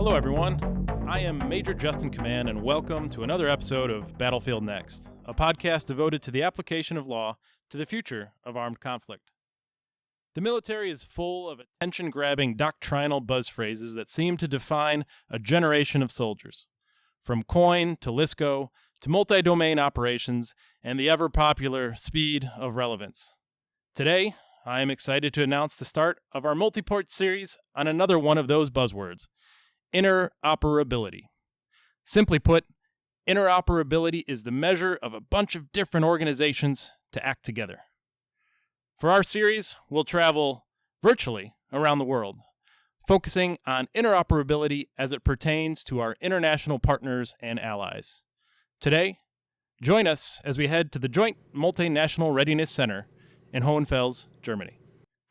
Hello, everyone. I am Major Justin Command, and welcome to another episode of Battlefield Next, a podcast devoted to the application of law to the future of armed conflict. The military is full of attention-grabbing doctrinal buzz phrases that seem to define a generation of soldiers, from COIN to LISCO to multi-domain operations and the ever-popular speed of relevance. Today, I am excited to announce the start of our multi-part series on another one of those buzzwords, interoperability. Simply put, interoperability is the measure of a bunch of different organizations to act together. For our series, we'll travel virtually around the world, focusing on interoperability as it pertains to our international partners and allies. Today, join us as we head to the Joint Multinational Readiness Center in Hohenfels, Germany.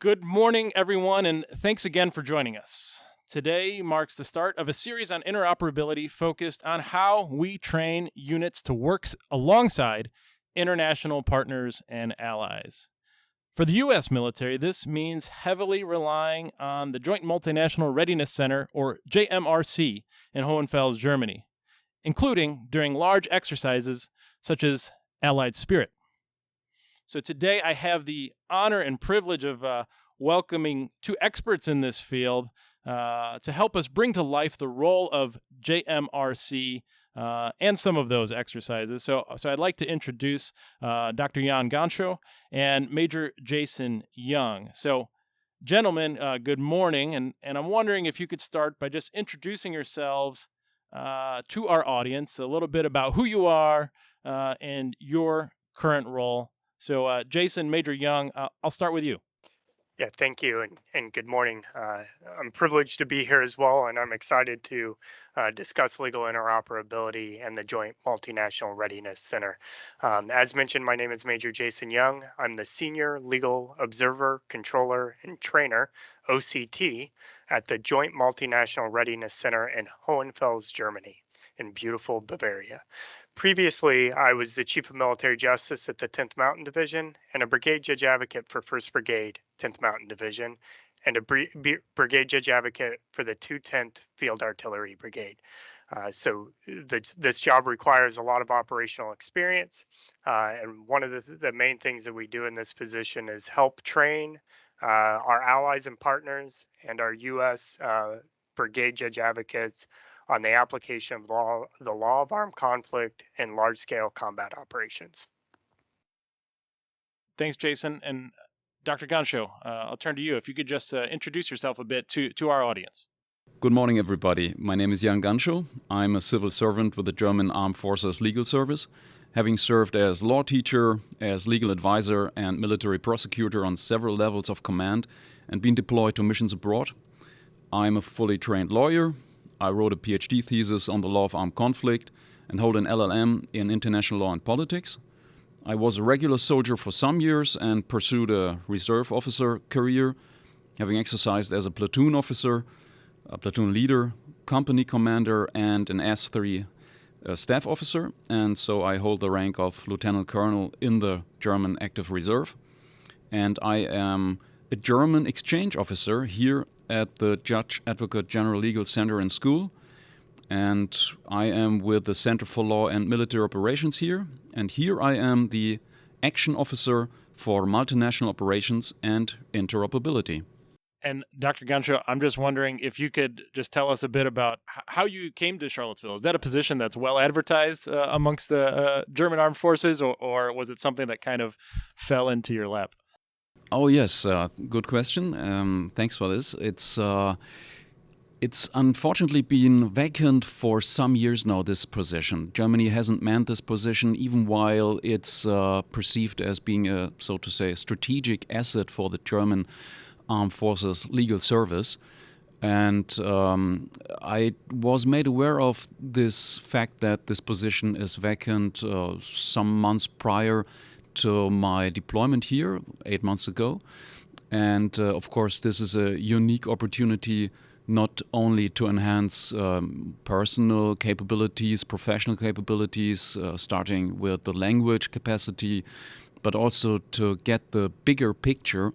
Good morning, everyone, and thanks again for joining us. Today marks the start of a series on interoperability focused on how we train units to work alongside international partners and allies. For the U.S. military, this means heavily relying on the Joint Multinational Readiness Center, or JMRC, in Hohenfels, Germany, including during large exercises such as Allied Spirit. So today I have the honor and privilege of welcoming two experts in this field to help us bring to life the role of JMRC and some of those exercises. So I'd like to introduce Dr. Jan Ganschow and Major Jason Young. So, gentlemen, good morning, and I'm wondering if you could start by just introducing yourselves to our audience, a little bit about who you are and your current role. So, Jason, Major Young, I'll start with you. Yeah, thank you, and good morning. I'm privileged to be here as well, and I'm excited to discuss legal interoperability and the Joint Multinational Readiness Center. As mentioned, my name is Major Jason Young. I'm the Senior Legal Observer, Controller, and Trainer, OCT, at the Joint Multinational Readiness Center in Hohenfels, Germany, in beautiful Bavaria. Previously, I was the Chief of Military Justice at the 10th Mountain Division and a Brigade Judge Advocate for 1st Brigade, 10th Mountain Division, and a Brigade Judge Advocate for the 210th Field Artillery Brigade. So this job requires a lot of operational experience, and one of the main things that we do in this position is help train our allies and partners and our U.S. Brigade Judge Advocates on the application of the law of armed conflict in large-scale combat operations. Thanks, Jason. And Dr. Ganschow, I'll turn to you. If you could just introduce yourself a bit to our audience. Good morning, everybody. My name is Jan Ganschow. I'm a civil servant with the German Armed Forces Legal Service, having served as law teacher, as legal advisor, and military prosecutor on several levels of command and been deployed to missions abroad. I'm a fully trained lawyer. I wrote a PhD thesis on the law of armed conflict and hold an LLM in international law and politics. I was a regular soldier for some years and pursued a reserve officer career, having exercised as a platoon officer, a platoon leader, company commander, and an S3 staff officer. And so I hold the rank of lieutenant colonel in the German active reserve. And I am a German exchange officer here at the Judge Advocate General Legal Center and School, and I am with the Center for Law and Military Operations here, and here I am the Action Officer for Multinational Operations and Interoperability. And Dr. Ganschow, I'm just wondering if you could just tell us a bit about how you came to Charlottesville. Is that a position that's well advertised amongst the German Armed Forces, or was it something that kind of fell into your lap? Oh yes, good question. Thanks for this. It's unfortunately been vacant for some years now, this position. Germany hasn't manned this position, even while it's perceived as being a, so to say, strategic asset for the German Armed Forces Legal Service. And I was made aware of this fact that this position is vacant some months prior to my deployment here 8 months ago. And of course, this is a unique opportunity not only to enhance personal capabilities, professional capabilities, starting with the language capacity, but also to get the bigger picture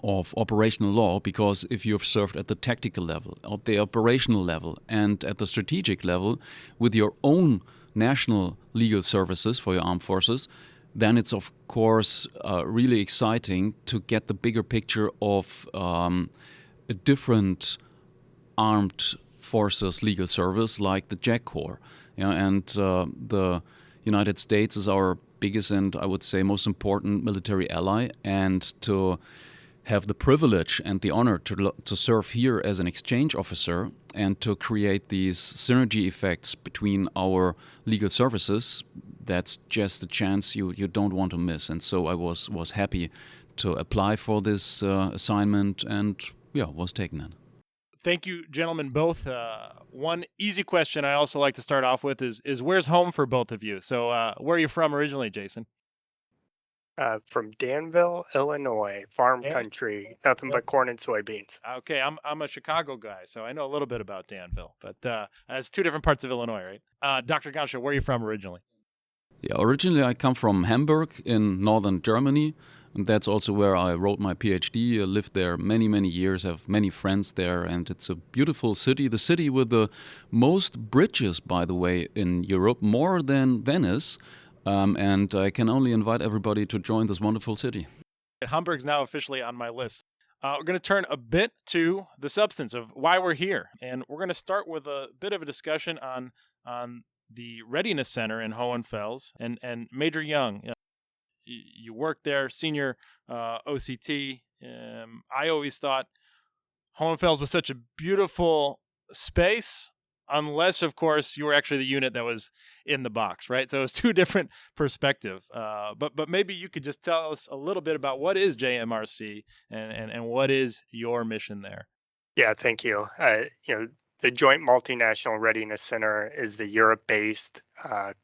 of operational law, because if you've served at the tactical level, at the operational level, and at the strategic level with your own national legal services for your armed forces, then it's of course really exciting to get the bigger picture of a different armed forces legal service like the JAG Corps. And the United States is our biggest and I would say most important military ally, and to have the privilege and the honor to serve here as an exchange officer and to create these synergy effects between our legal services, that's just a chance you don't want to miss. And so I was happy to apply for this assignment and was taken in. Thank you, gentlemen, both. One easy question I also like to start off with is where's home for both of you? So where are you from originally, Jason? From Danville, Illinois, farm country, nothing but corn and soybeans. Okay, I'm a Chicago guy, so I know a little bit about Danville, but it's two different parts of Illinois, right? Dr. Ganschow, where are you from originally? Yeah, originally I come from Hamburg in northern Germany, and that's also where I wrote my PhD. I lived there many, many years, have many friends there, and it's a beautiful city. The city with the most bridges, by the way, in Europe, more than Venice. And I can only invite everybody to join this wonderful city. Hamburg's now officially on my list. We're going to turn a bit to the substance of why we're here. And we're going to start with a bit of a discussion on the Readiness Center in Hohenfels. And Major Young, you worked there, senior OCT. I always thought Hohenfels was such a beautiful space, unless, of course, you were actually the unit that was in the box, right? So it's two different perspectives. But maybe you could just tell us a little bit about what is JMRC and what is your mission there. Yeah, thank you. The Joint Multinational Readiness Center is the Europe-based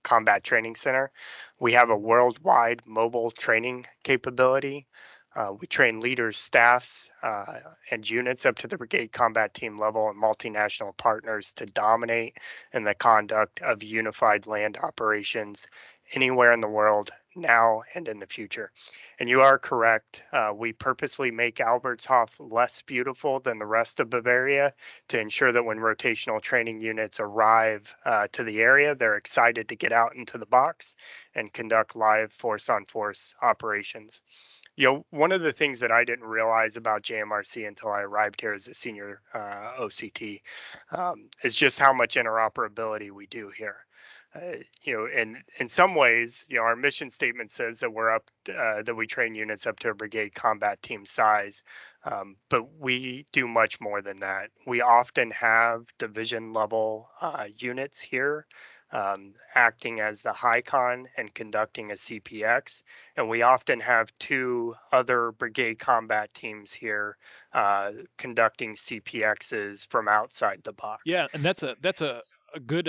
combat training center. We have a worldwide mobile training capability. We train leaders, staffs, and units up to the brigade combat team level and multinational partners to dominate in the conduct of unified land operations anywhere in the world, now and in the future. And you are correct. We purposely make Albertshof less beautiful than the rest of Bavaria to ensure that when rotational training units arrive to the area, they're excited to get out into the box and conduct live force-on-force operations. One of the things that I didn't realize about JMRC until I arrived here as a senior OCT is just how much interoperability we do here. In some ways, our mission statement says that that we train units up to a brigade combat team size, but we do much more than that. We often have division level units here. Acting as the HICON and conducting a CPX. And we often have two other brigade combat teams here conducting CPXs from outside the box. Yeah, and that's a good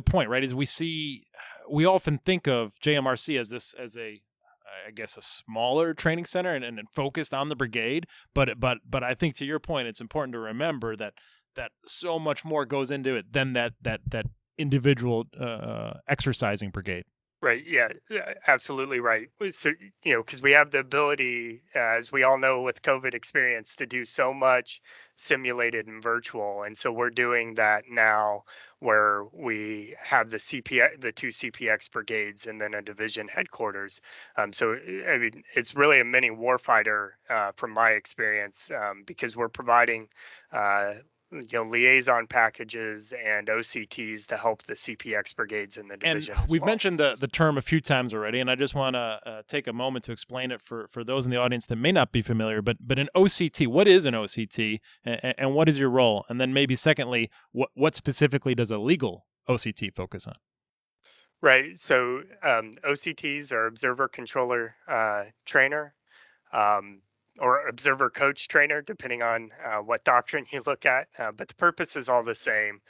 point, right? As we often think of JMRC as a smaller training center and focused on the brigade, but I think to your point, it's important to remember that so much more goes into it than that individual exercising brigade. Right. Yeah, absolutely right. So, because we have the ability, as we all know with COVID experience, to do so much simulated and virtual. And so we're doing that now where we have the two CPX brigades and then a division headquarters. So, I mean, it's really a mini warfighter from my experience because we're providing liaison packages and OCTs to help the CPX brigades in the division. And we've mentioned the term a few times already, and I just want to take a moment to explain it for those in the audience that may not be familiar. But an OCT, what is an OCT, and what is your role? And then maybe secondly, what specifically does a legal OCT focus on? Right. So OCTs are observer controller trainer. Or observer coach trainer, depending on what doctrine you look at. But the purpose is all the same.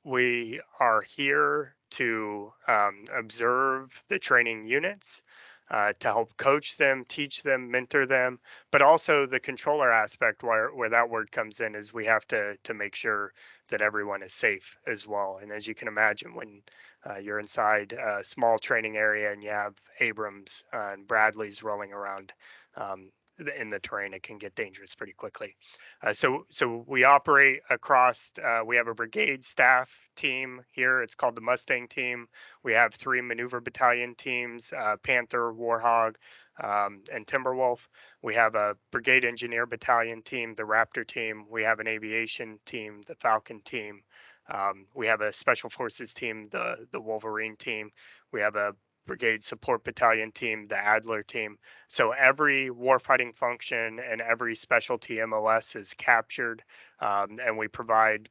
We are here to observe the training units, to help coach them, teach them, mentor them, but also the controller aspect where that word comes in is we have to make sure that everyone is safe as well. And as you can imagine, when you're inside a small training area and you have Abrams and Bradleys rolling around, in the terrain, it can get dangerous pretty quickly. So we operate across. We have a brigade staff team here. It's called the Mustang team. We have 3 maneuver battalion teams: Panther, Warhog, and Timberwolf. We have a brigade engineer battalion team, the Raptor team. We have an aviation team, the Falcon team. We have a special forces team, the Wolverine team. We have a brigade support battalion team, the Adler team. So every warfighting function and every specialty MOS is captured, and we provide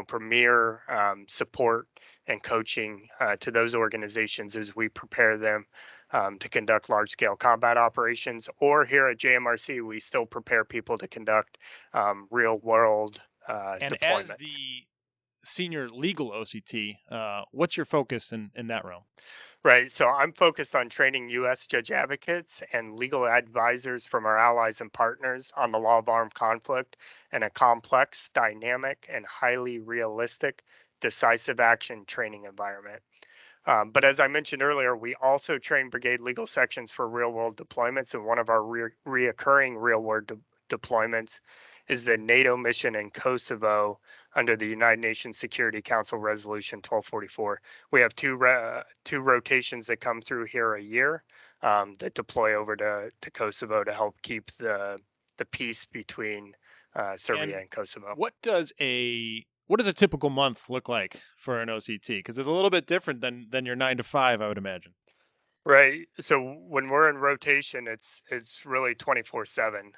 premier support and coaching to those organizations as we prepare them to conduct large-scale combat operations. Or here at JMRC, we still prepare people to conduct real-world and deployments. As the senior legal OCT, what's your focus in that realm? Right. So I'm focused on training U.S. judge advocates and legal advisors from our allies and partners on the law of armed conflict in a complex, dynamic, and highly realistic decisive action training environment. But as I mentioned earlier, we also train brigade legal sections for real-world deployments, and one of our reoccurring real-world deployments is the NATO mission in Kosovo under the United Nations Security Council Resolution 1244. We have two rotations that come through here a year that deploy over to Kosovo to help keep the peace between Serbia and Kosovo. What does a typical month look like for an OCT? Because it's a little bit different than your 9 to 5, I would imagine. Right. So when we're in rotation, it's really 24/7.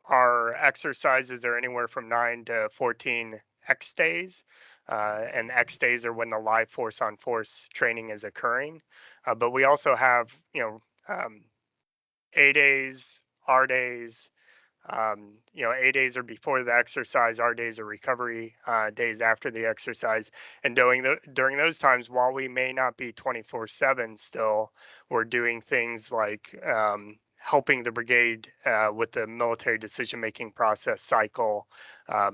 Our exercises are anywhere from 9 to 14 X days, and X days are when the live force on force training is occurring. But we also have, A days, R days. A days are before the exercise, R days are recovery days after the exercise. And during those times, while we may not be 24/7 still, we're doing things like helping the brigade with the military decision-making process cycle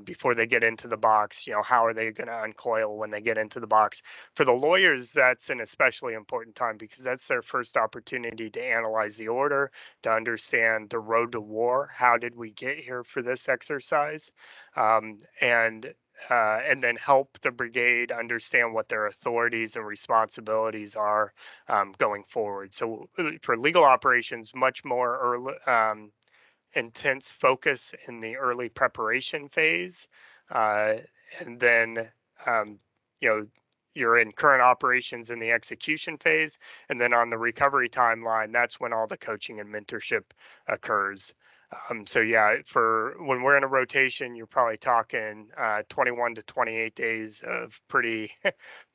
before they get into the box. How are they going to uncoil when they get into the box? For the lawyers, that's an especially important time because that's their first opportunity to analyze the order, to understand the road to war. How did we get here for this exercise? And then help the brigade understand what their authorities and responsibilities are going forward. So for legal operations, much more early, intense focus in the early preparation phase. And then, you're in current operations in the execution phase. And then on the recovery timeline, that's when all the coaching and mentorship occurs. For when we're in a rotation, you're probably talking 21 to 28 days of pretty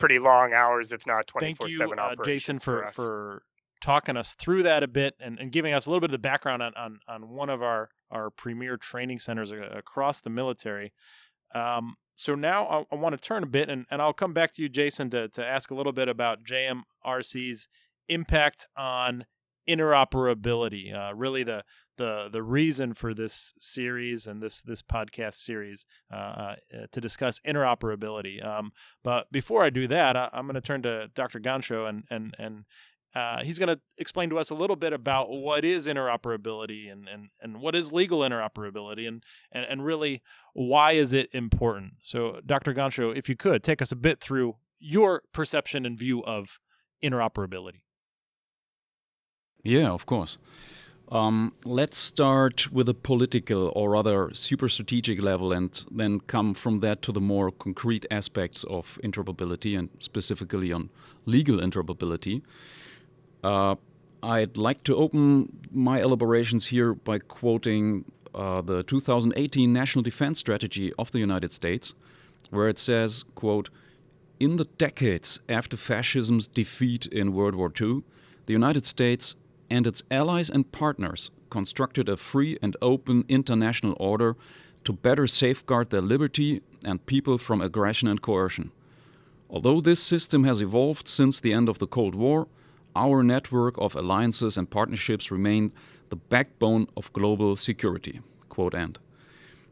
long hours, if not 24/7 operations. Thank you, Jason, for us. for talking us through that a bit and giving us a little bit of the background on one of our premier training centers across the military. So now I want to turn a bit, and I'll come back to you, Jason, to ask a little bit about JMRC's impact on interoperability, really the reason for this series and this podcast series to discuss interoperability. But before I do that, I'm going to turn to Dr. Ganschow, and he's going to explain to us a little bit about what is interoperability and what is legal interoperability and really why is it important. So Dr. Ganschow, if you could, take us a bit through your perception and view of interoperability. Yeah, of course. Let's start with a political or rather super strategic level and then come from that to the more concrete aspects of interoperability and specifically on legal interoperability. I'd like to open my elaborations here by quoting the 2018 National Defense Strategy of the United States, where it says, quote, "In the decades after fascism's defeat in World War II, the United States and its allies and partners constructed a free and open international order to better safeguard their liberty and people from aggression and coercion. Although this system has evolved since the end of the Cold War, our network of alliances and partnerships remain the backbone of global security." Quote end.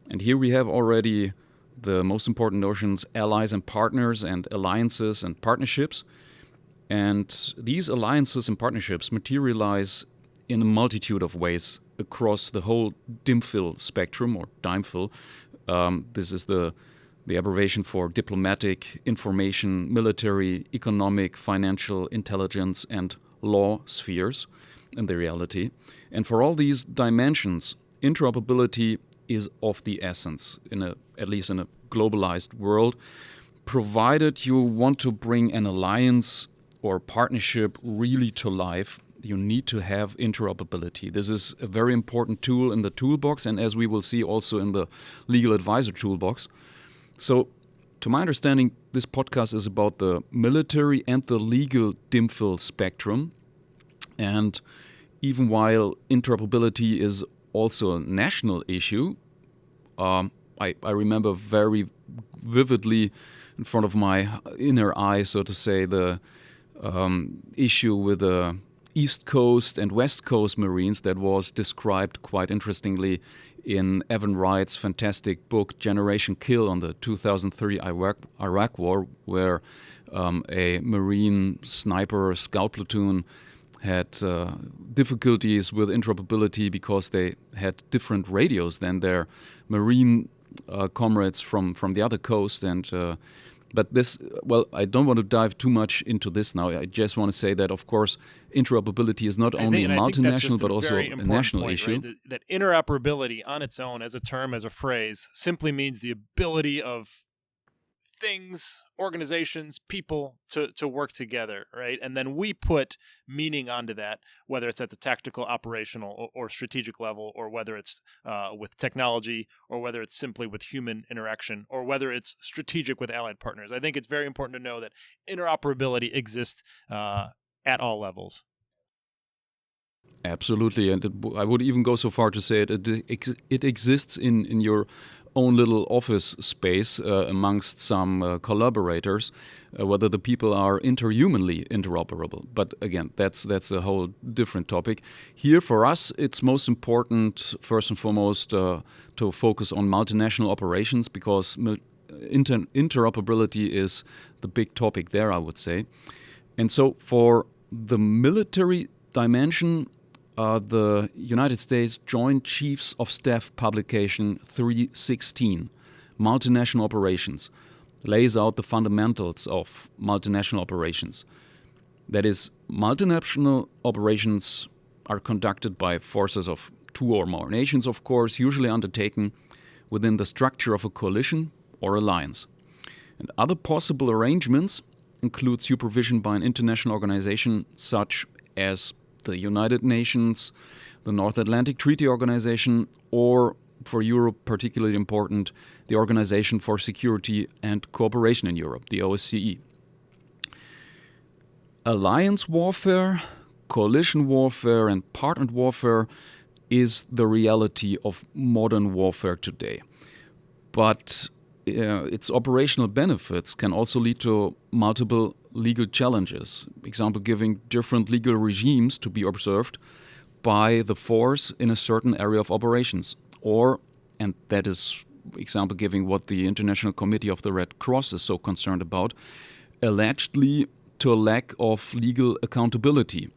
And here we have already the most important notions, allies and partners and alliances and partnerships. And these alliances and partnerships materialize in a multitude of ways across the whole DIMFIL spectrum, or DIMFIL. This is the abbreviation for diplomatic, information, military, economic, financial, intelligence, and law spheres in the reality. And for all these dimensions, interoperability is of the essence, at least in a globalized world, provided you want to bring an alliance or partnership really to life. You need to have interoperability. This is a very important tool in the toolbox, and as we will see also in the legal advisor toolbox. So, to my understanding, this podcast is about the military and the legal DIMFIL spectrum. And even while interoperability is also a national issue, I remember very vividly in front of my inner eye, so to say, the issue with the East Coast and West Coast Marines that was described quite interestingly in Evan Wright's fantastic book Generation Kill on the 2003 Iraq War, where a Marine sniper scout platoon had difficulties with interoperability because they had different radios than their Marine comrades from the other coast. And but this, well, I don't want to dive too much into this now. I just want to say that, of course, interoperability is not only a multinational but also a national issue. Right? That interoperability on its own, as a term, as a phrase, simply means the ability of things, organizations, people to work together, right? And then we put meaning onto that, whether it's at the tactical, operational, or strategic level, or whether it's with technology, or whether it's simply with human interaction, or whether it's strategic with allied partners. I think it's very important to know that interoperability exists at all levels. Absolutely, and I would even go so far to say it exists in your own little office space amongst some collaborators, whether the people are interhumanly interoperable. But again, that's a whole different topic. Here for us, it's most important, first and foremost, to focus on multinational operations, because interoperability is the big topic there, I would say. And so for the military dimension, the United States Joint Chiefs of Staff publication 316, Multinational Operations, lays out the fundamentals of multinational operations. That is, multinational operations are conducted by forces of two or more nations, of course, usually undertaken within the structure of a coalition or alliance. And other possible arrangements include supervision by an international organization such as the United Nations, the North Atlantic Treaty Organization, or, for Europe particularly important, the Organization for Security and Cooperation in Europe, the OSCE. Alliance warfare, coalition warfare, and partnered warfare is the reality of modern warfare today. But its operational benefits can also lead to multiple legal challenges, example giving different legal regimes to be observed by the force in a certain area of operations, or, and that is example giving what the International Committee of the Red Cross is so concerned about, allegedly to a lack of legal accountability,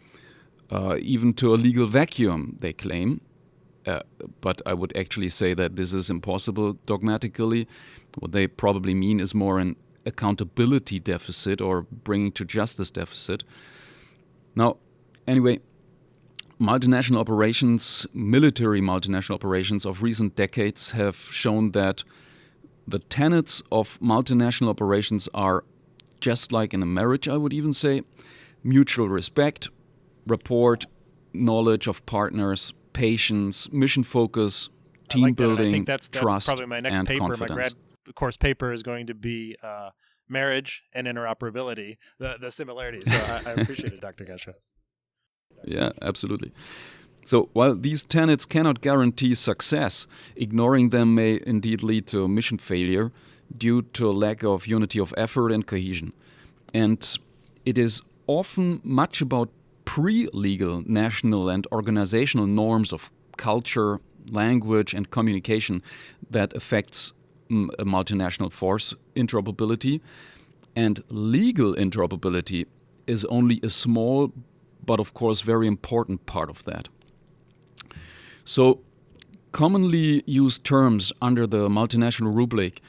even to a legal vacuum, they claim. But I would actually say that this is impossible dogmatically. What they probably mean is more an accountability deficit or bringing to justice deficit. Now, anyway, multinational operations, military multinational operations of recent decades have shown that the tenets of multinational operations are just like in a marriage, I would even say: mutual respect, rapport, knowledge of partners, patience, mission focus, team building, I think that's trust, probably my next and paper. confidence. My grad course paper is going to be marriage and interoperability, the similarities. So I appreciate it, Dr. Ganschow. Yeah, absolutely. So while these tenets cannot guarantee success, ignoring them may indeed lead to mission failure due to a lack of unity of effort and cohesion. And it is often much about pre-legal national and organizational norms of culture, language, and communication that affects a multinational force interoperability. And legal interoperability is only a small but of course very important part of that. So, commonly used terms under the multinational rubric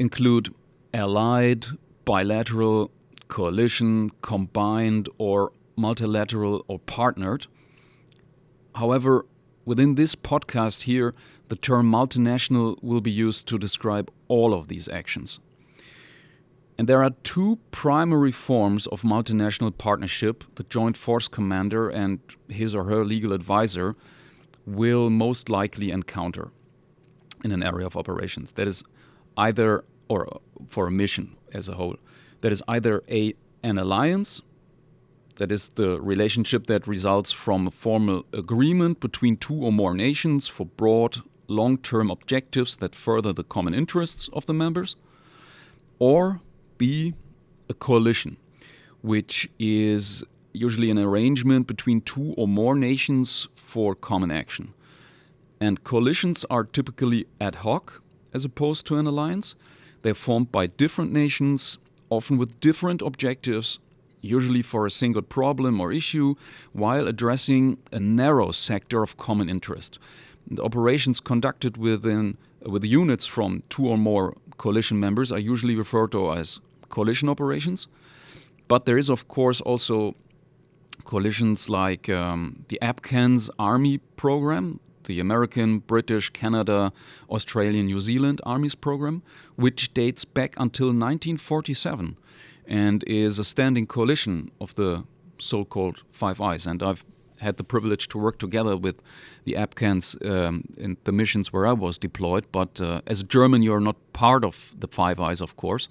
include allied, bilateral, coalition, combined, or multilateral or partnered. However, within this podcast here, the term multinational will be used to describe all of these actions. And there are two primary forms of multinational partnership the Joint Force Commander and his or her legal advisor will most likely encounter in an area of operations. That is either, or for a mission as a whole, that is either an alliance, that is the relationship that results from a formal agreement between two or more nations for broad, long-term objectives that further the common interests of the members, or B, a coalition, which is usually an arrangement between two or more nations for common action. And coalitions are typically ad hoc as opposed to an alliance. They're formed by different nations, often with different objectives, usually for a single problem or issue, while addressing a narrow sector of common interest. The operations conducted with units from two or more coalition members are usually referred to as coalition operations. But there is, of course, also coalitions like the APCANS Army program, the American, British, Canada, Australian, New Zealand Armies program, which dates back until 1947 and is a standing coalition of the so-called Five Eyes. And I've had the privilege to work together with the APCANS in the missions where I was deployed. But as a German, you're not part of the Five Eyes, of course.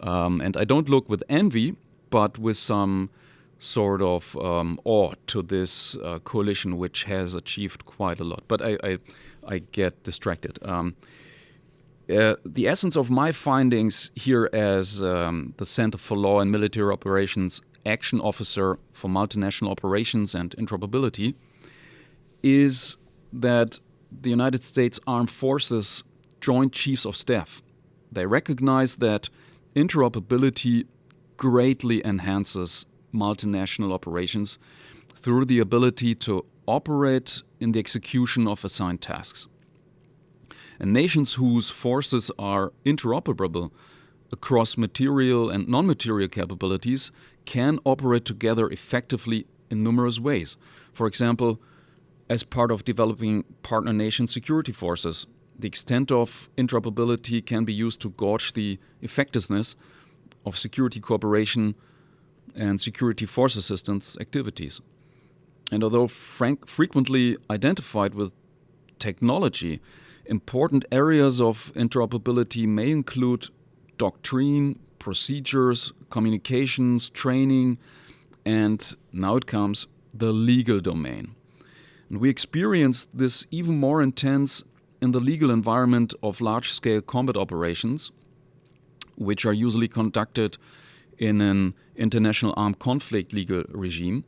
And I don't look with envy, but with some sort of awe to this coalition, which has achieved quite a lot. But I get distracted. The essence of my findings here as the Center for Law and Military Operations Action Officer for Multinational Operations and Interoperability is that the United States Armed Forces Joint Chiefs of Staff, they recognize that interoperability greatly enhances multinational operations through the ability to operate in the execution of assigned tasks. And nations whose forces are interoperable across material and non-material capabilities can operate together effectively in numerous ways. For example, as part of developing partner nation security forces, the extent of interoperability can be used to gauge the effectiveness of security cooperation and security force assistance activities. And although frequently identified with technology, important areas of interoperability may include doctrine, procedures, communications, training, and now it comes the legal domain. And we experience this even more intense in the legal environment of large-scale combat operations, which are usually conducted in an international armed conflict legal regime.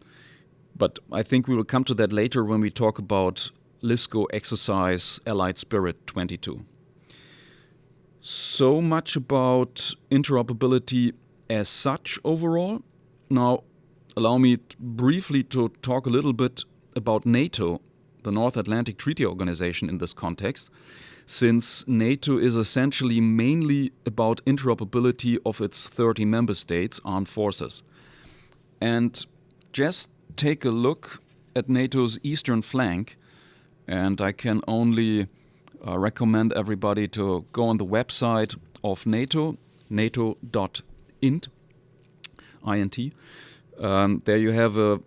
But I think we will come to that later when we talk about LISCO exercise Allied Spirit 22. So much about interoperability as such overall. Now, allow me briefly to talk a little bit about NATO, the North Atlantic Treaty Organization in this context, since NATO is essentially mainly about interoperability of its 30 member states' armed forces. And just take a look at NATO's eastern flank, and I can only recommend everybody to go on the website of NATO, nato.int. There you have a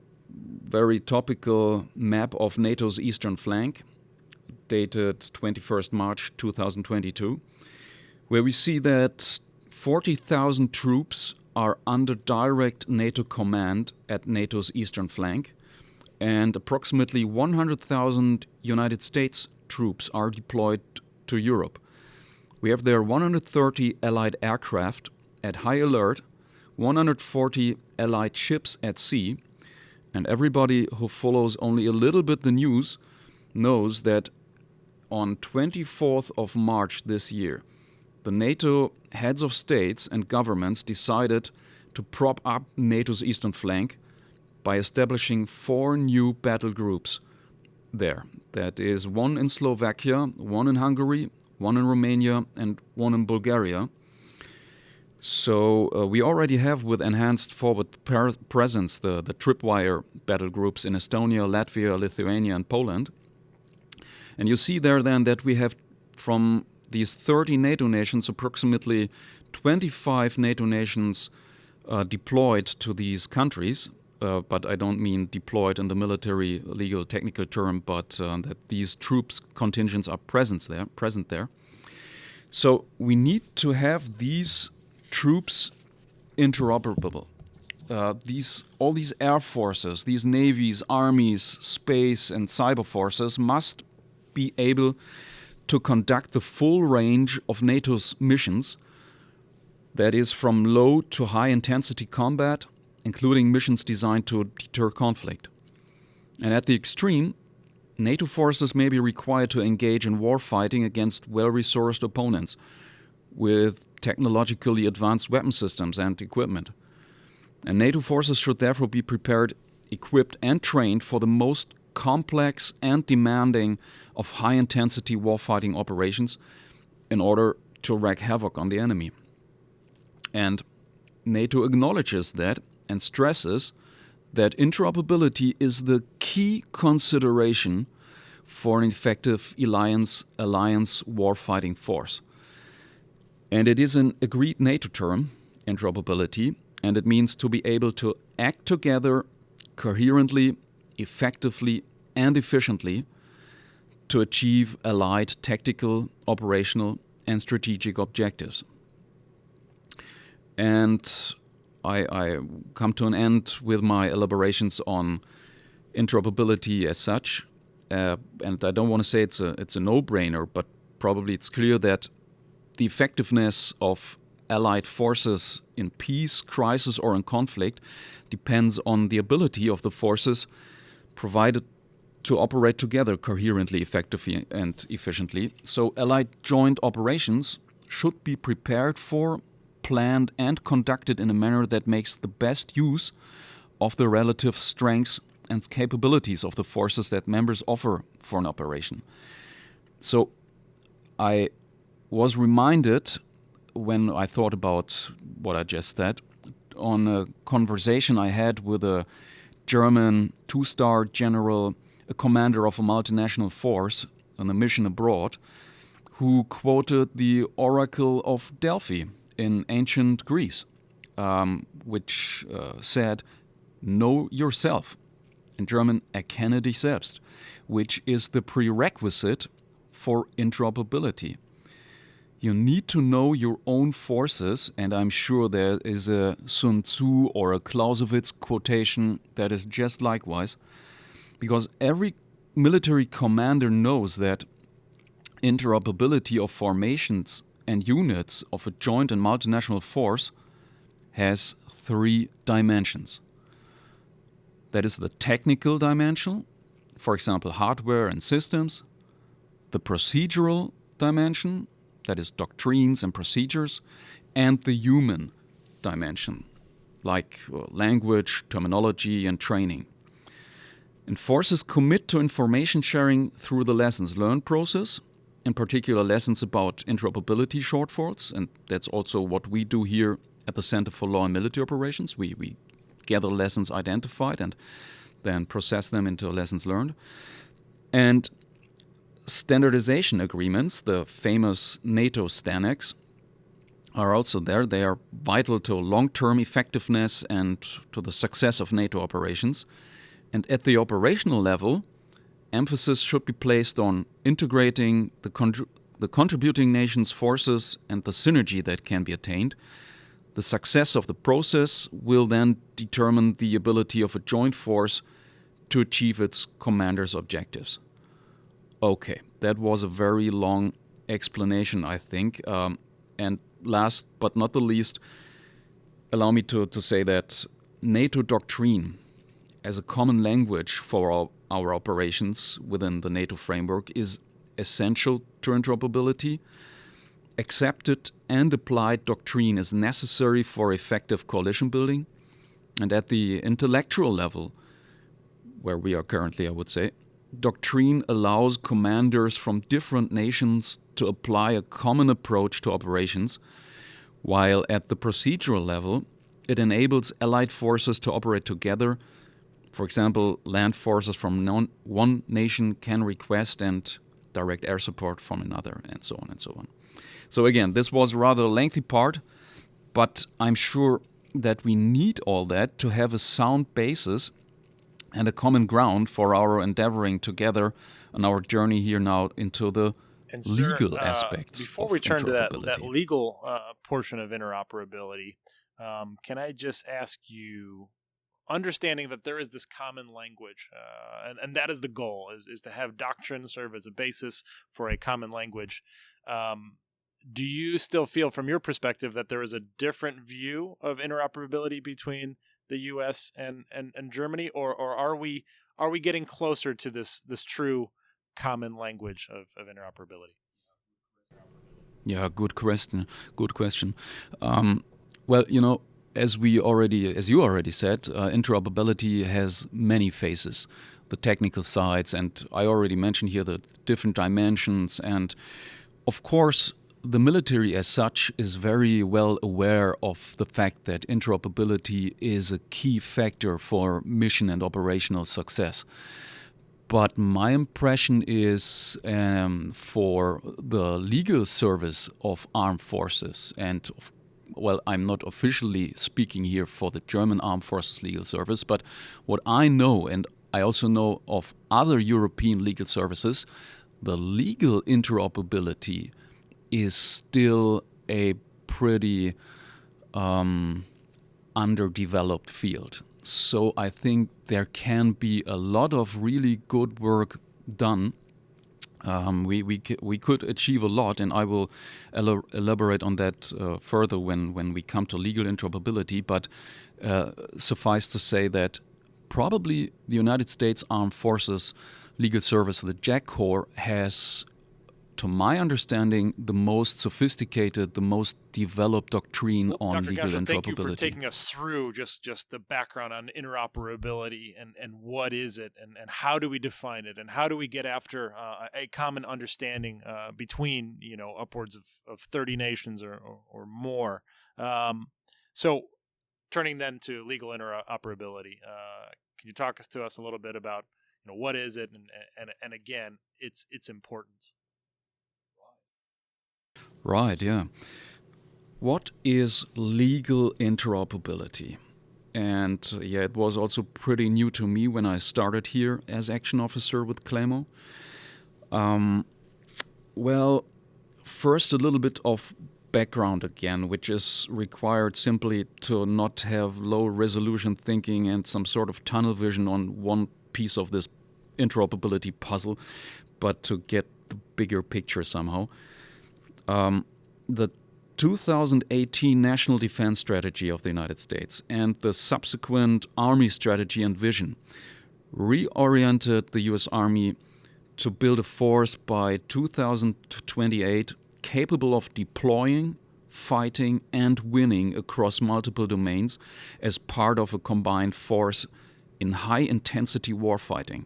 very topical map of NATO's eastern flank, dated 21st March 2022, where we see that 40,000 troops are under direct NATO command at NATO's eastern flank, and approximately 100,000 United States troops are deployed to Europe. We have there 130 Allied aircraft at high alert, 140 Allied ships at sea, and everybody who follows only a little bit the news knows that on 24th of March this year, the NATO heads of states and governments decided to prop up NATO's eastern flank by establishing 4 new battle groups there. That is one in Slovakia, one in Hungary, one in Romania, and one in Bulgaria. So we already have, with enhanced forward presence, the tripwire battle groups in Estonia, Latvia, Lithuania, and Poland. And you see there then that we have, from these 30 NATO nations, approximately 25 NATO nations deployed to these countries. But I don't mean deployed in the military legal technical term, but that these troops contingents are present there. So we need to have these troops interoperable. All these air forces, these navies, armies, space, and cyber forces must be able to conduct the full range of NATO's missions, that is from low to high intensity combat, including missions designed to deter conflict. And at the extreme, NATO forces may be required to engage in warfighting against well-resourced opponents with technologically advanced weapon systems and equipment. And NATO forces should therefore be prepared, equipped, and trained for the most complex and demanding of high-intensity warfighting operations in order to wreak havoc on the enemy. And NATO acknowledges that and stresses that interoperability is the key consideration for an effective alliance warfighting force. And it is an agreed NATO term, interoperability, and it means to be able to act together coherently, effectively, and efficiently to achieve allied tactical, operational, and strategic objectives. And I come to an end with my elaborations on interoperability as such. And I don't want to say it's a no-brainer, but probably it's clear that the effectiveness of allied forces in peace, crisis, or in conflict depends on the ability of the forces provided to operate together coherently, effectively, and efficiently. So allied joint operations should be prepared for, planned, and conducted in a manner that makes the best use of the relative strengths and capabilities of the forces that members offer for an operation. So I was reminded, when I thought about what I just said, on a conversation I had with a German two-star general, a commander of a multinational force on a mission abroad, who quoted the Oracle of Delphi in ancient Greece, which said, "Know yourself," in German, "Erkenne dich selbst," which is the prerequisite for interoperability. You need to know your own forces, and I'm sure there is a Sun Tzu or a Clausewitz quotation that is just likewise, because every military commander knows that interoperability of formations and units of a joint and multinational force has 3 dimensions. That is the technical dimension, for example, hardware and systems, the procedural dimension, that is doctrines and procedures, and the human dimension, like language, terminology, and training. And forces commit to information sharing through the lessons learned process, in particular lessons about interoperability shortfalls, and that's also what we do here at the Center for Law and Military Operations. We gather lessons identified and then process them into lessons learned. And standardization agreements, the famous NATO STANAGs, are also there. They are vital to long-term effectiveness and to the success of NATO operations. And at the operational level, emphasis should be placed on integrating the contributing nations' forces and the synergy that can be attained. The success of the process will then determine the ability of a joint force to achieve its commander's objectives. Okay, that was a very long explanation, I think. And last but not the least, allow me to say that NATO doctrine as a common language for our operations within the NATO framework is essential to interoperability. Accepted and applied doctrine is necessary for effective coalition building. And at the intellectual level, where we are currently, I would say, doctrine allows commanders from different nations to apply a common approach to operations, while at the procedural level, it enables allied forces to operate together. For example, land forces from one nation can request and direct air support from another, and so on and so on. So again, this was a rather lengthy part, but I'm sure that we need all that to have a sound basis and a common ground for our endeavoring together on our journey here now into the legal aspects. Before we turn to that legal portion of interoperability, can I just ask you, understanding that there is this common language, and that is the goal, is to have doctrine serve as a basis for a common language. Do you still feel, from your perspective, that there is a different view of interoperability between the U.S. and Germany, or are we getting closer to this true common language of interoperability? Yeah, good question. Well, as you already said, interoperability has many phases, the technical sides, and I already mentioned here the different dimensions. And of course, the military as such is very well aware of the fact that interoperability is a key factor for mission and operational success. But my impression is for the legal service of armed forces, and I'm not officially speaking here for the German Armed Forces Legal Service, but what I know, and I also know of other European legal services, the legal interoperability is still a pretty underdeveloped field. So I think there can be a lot of really good work done. We could achieve a lot, and I will elaborate on that further when we come to legal interoperability. But suffice to say that probably the United States Armed Forces Legal Service, the JAG Corps, has, to my understanding, the most sophisticated, the most developed doctrine on Dr. legal Ganschow, interoperability. thank you for taking us through just the background on interoperability and what is it and how do we define it and how do we get after a common understanding between upwards of 30 nations or more. So turning then to legal interoperability, can you talk to us a little bit about what is it and again its importance? Right, yeah. What is legal interoperability? And it was also pretty new to me when I started here as action officer with CLAMO. First a little bit of background again, which is required simply to not have low resolution thinking and some sort of tunnel vision on one piece of this interoperability puzzle, but to get the bigger picture somehow. The 2018 National Defense Strategy of the United States and the subsequent Army strategy and vision reoriented the U.S. Army to build a force by 2028 capable of deploying, fighting, and winning across multiple domains as part of a combined force in high-intensity warfighting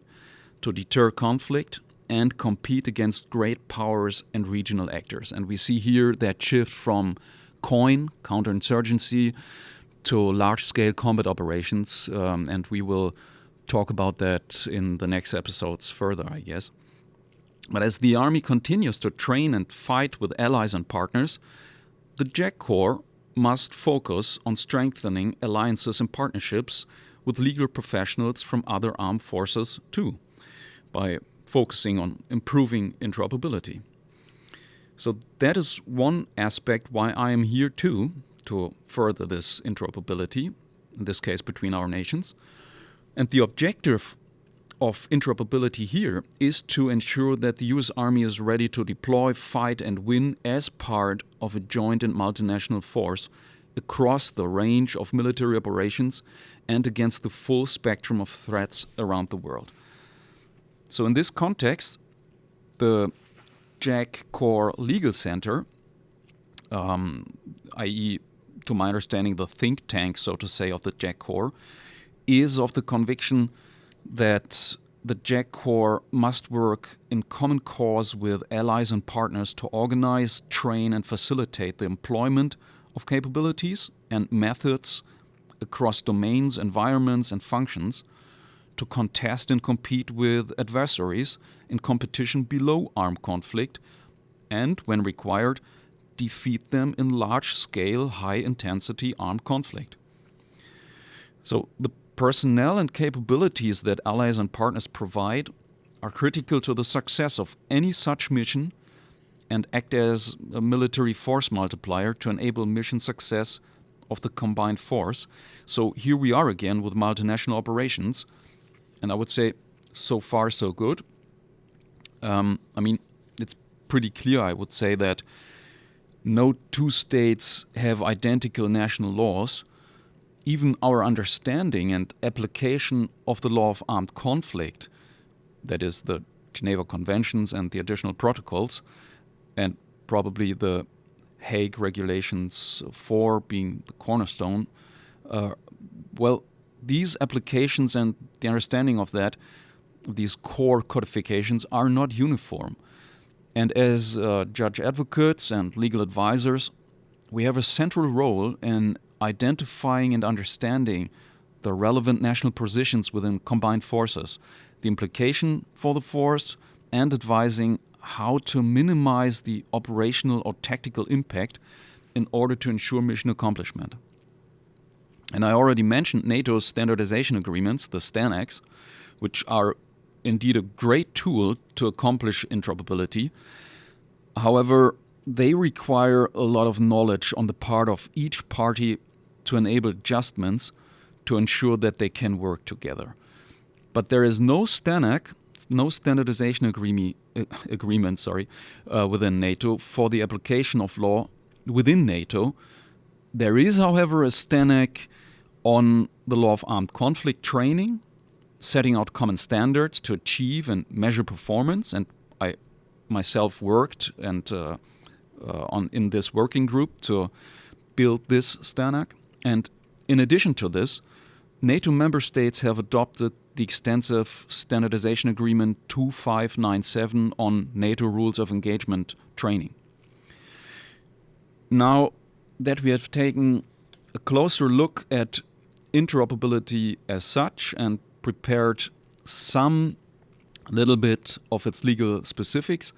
to deter conflict and compete against great powers and regional actors. And we see here that shift from COIN, counterinsurgency, to large-scale combat operations, and we will talk about that in the next episodes further, I guess. But as the Army continues to train and fight with allies and partners, the JAG Corps must focus on strengthening alliances and partnerships with legal professionals from other armed forces too, by focusing on improving interoperability. So that is one aspect why I am here too, to further this interoperability, in this case between our nations. And the objective of interoperability here is to ensure that the US Army is ready to deploy, fight, and win as part of a joint and multinational force across the range of military operations and against the full spectrum of threats around the world. So in this context, the JAG Corps Legal Center, i.e., to my understanding, the think tank, so to say, of the JAG Corps, is of the conviction that the JAG Corps must work in common cause with allies and partners to organize, train, and facilitate the employment of capabilities and methods across domains, environments, and functions to contest and compete with adversaries in competition below armed conflict and, when required, defeat them in large-scale, high-intensity armed conflict. So the personnel and capabilities that allies and partners provide are critical to the success of any such mission and act as a military force multiplier to enable mission success of the combined force. So here we are again with multinational operations, and I would say so far so good. It's pretty clear, I would say, that no two states have identical national laws. Even our understanding and application of the law of armed conflict, that is the Geneva Conventions and the additional protocols, and probably the Hague Regulations 4 being the cornerstone, these applications and the understanding of that, these core codifications, are not uniform. And as judge advocates and legal advisors, we have a central role in identifying and understanding the relevant national positions within combined forces, the implication for the force, and advising how to minimize the operational or tactical impact in order to ensure mission accomplishment. And I already mentioned NATO's standardization agreements, the STANAGs, which are indeed a great tool to accomplish interoperability. However, they require a lot of knowledge on the part of each party to enable adjustments to ensure that they can work together. But there is no STANAG, no standardization agreement within NATO for the application of law within NATO. There is, however, a STANAG on the law of armed conflict training, setting out common standards to achieve and measure performance. And I myself worked in this working group to build this STANAG. And in addition to this, NATO member states have adopted the extensive standardization agreement 2597 on NATO rules of engagement training. Now that we have taken a closer look at interoperability as such and prepared some little bit of its legal specifics,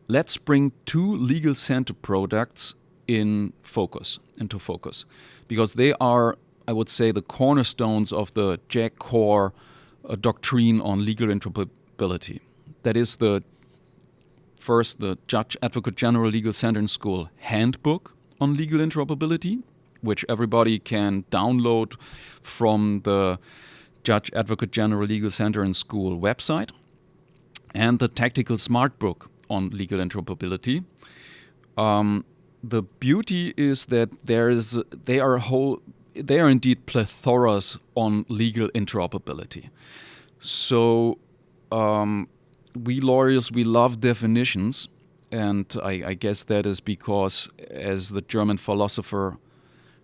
let's bring two legal center products into focus, because they are, I would say, the cornerstones of the JAG Corps doctrine on legal interoperability. That is the Judge Advocate General Legal Center and School Handbook on legal interoperability, which everybody can download from the Judge Advocate General Legal Center and School website, and the Tactical Smart Book on legal interoperability. The beauty is that they are indeed plethoras on legal interoperability. So we lawyers, we love definitions, and I guess that is because, as the German philosopher,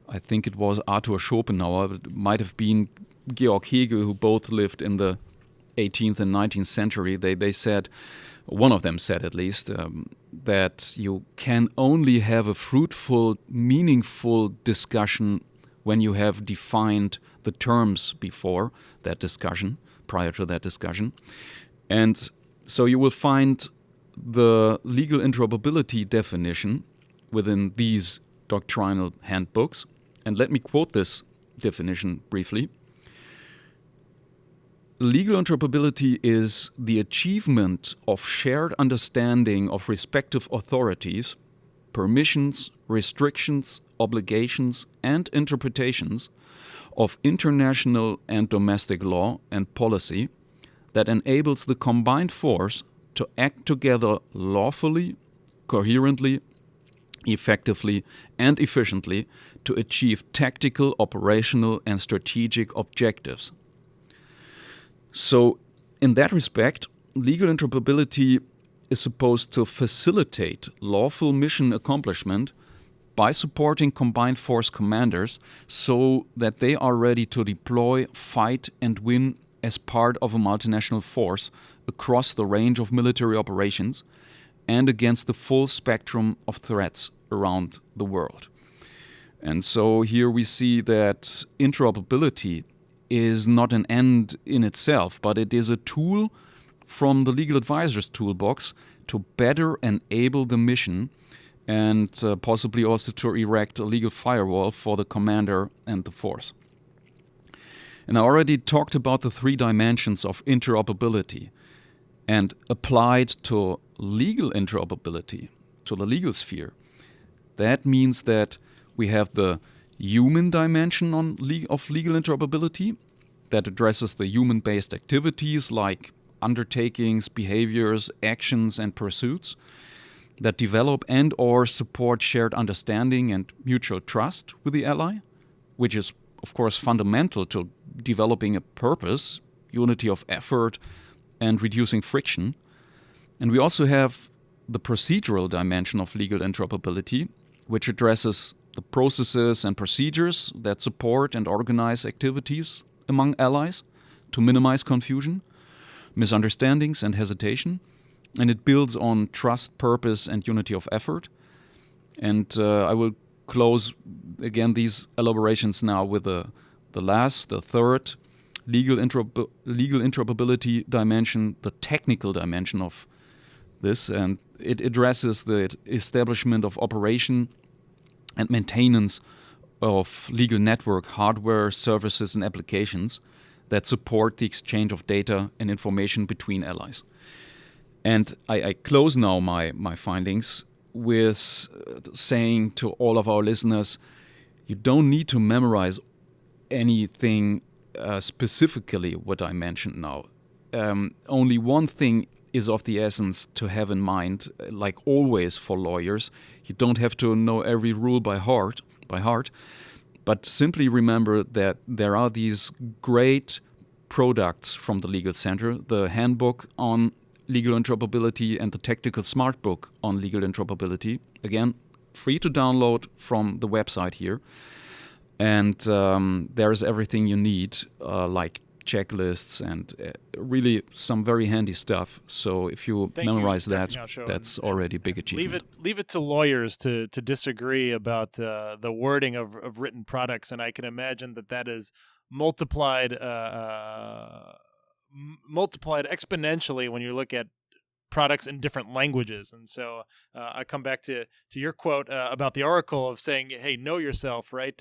I think it was Arthur Schopenhauer, but it might have been Georg Hegel, who both lived in the 18th and 19th century, they said, one of them said at least, that you can only have a fruitful, meaningful discussion when you have defined the terms before that discussion, prior to that discussion. And so you will find the legal interoperability definition within these doctrinal handbooks. And let me quote this definition briefly. Legal interoperability is the achievement of shared understanding of respective authorities, permissions, restrictions, obligations, and interpretations of international and domestic law and policy that enables the combined force to act together lawfully, coherently, effectively, and efficiently to achieve tactical, operational, and strategic objectives. So, in that respect, legal interoperability is supposed to facilitate lawful mission accomplishment by supporting combined force commanders so that they are ready to deploy, fight, and win as part of a multinational force across the range of military operations and against the full spectrum of threats around the world. And so here we see that interoperability is not an end in itself, but it is a tool from the legal advisor's toolbox to better enable the mission and possibly also to erect a legal firewall for the commander and the force. And I already talked about the three dimensions of interoperability, and applied to legal interoperability, to the legal sphere. That means that we have the human dimension of legal interoperability that addresses the human-based activities like undertakings, behaviors, actions, and pursuits that develop and or support shared understanding and mutual trust with the ally, which is, of course, fundamental to developing a purpose, unity of effort, and reducing friction. And we also have the procedural dimension of legal interoperability, which addresses the processes and procedures that support and organize activities among allies to minimize confusion, misunderstandings, and hesitation. And it builds on trust, purpose, and unity of effort. And I will close again these elaborations now with the third legal interoperability dimension, the technical dimension of this, and it addresses the establishment of operation and maintenance of legal network hardware, services, and applications that support the exchange of data and information between allies. And I close now my findings with saying to all of our listeners, you don't need to memorize anything specifically what I mentioned now. Only one thing is of the essence to have in mind, like always for lawyers. You don't have to know every rule by heart, but simply remember that there are these great products from the Legal Center, the handbook on legal interoperability and the tactical smart book on legal interoperability. Again, free to download from the website here. And there is everything you need, like checklists and really some very handy stuff. So if you memorize that, that's already a big achievement. Leave it to lawyers to disagree about the wording of written products, and I can imagine that is multiplied exponentially when you look at products in different languages. And so I come back to your quote about the oracle of saying, hey, know yourself, right?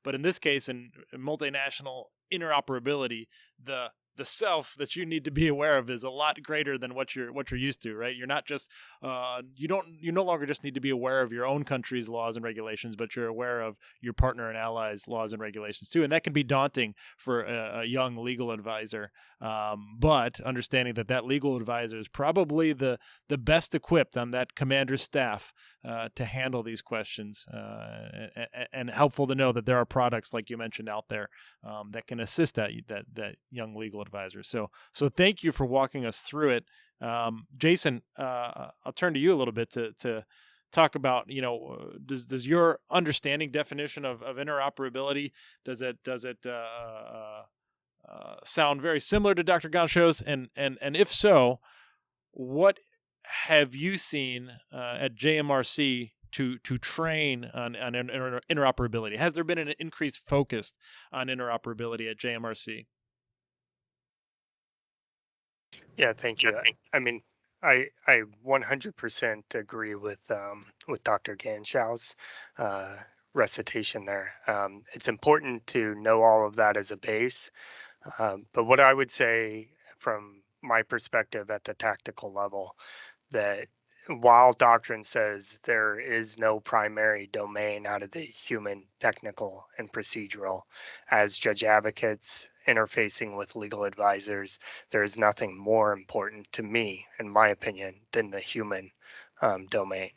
But in this case, in multinational interoperability, the self that you need to be aware of is a lot greater than what you're used to, right? You're not just you no longer just need to be aware of your own country's laws and regulations, but you're aware of your partner and allies' laws and regulations too, and that can be daunting for a young legal advisor. But understanding that legal advisor is probably the best equipped on that commander's staff to handle these questions, and helpful to know that there are products like you mentioned out there that can assist that young legal advisor. So thank you for walking us through it. Jason, I'll turn to you a little bit to talk about, does your understanding definition of interoperability, does it sound very similar to Dr. Ganschow's, and if so, what have you seen at JMRC to train on interoperability? Has there been an increased focus on interoperability at JMRC? Yeah, thank you. I mean, I 100% agree with Dr. Ganschow's recitation there. It's important to know all of that as a base. But what I would say from my perspective at the tactical level, that while doctrine says there is no primary domain out of the human, technical, and procedural, as judge advocates interfacing with legal advisors, there is nothing more important to me, in my opinion, than the human domain.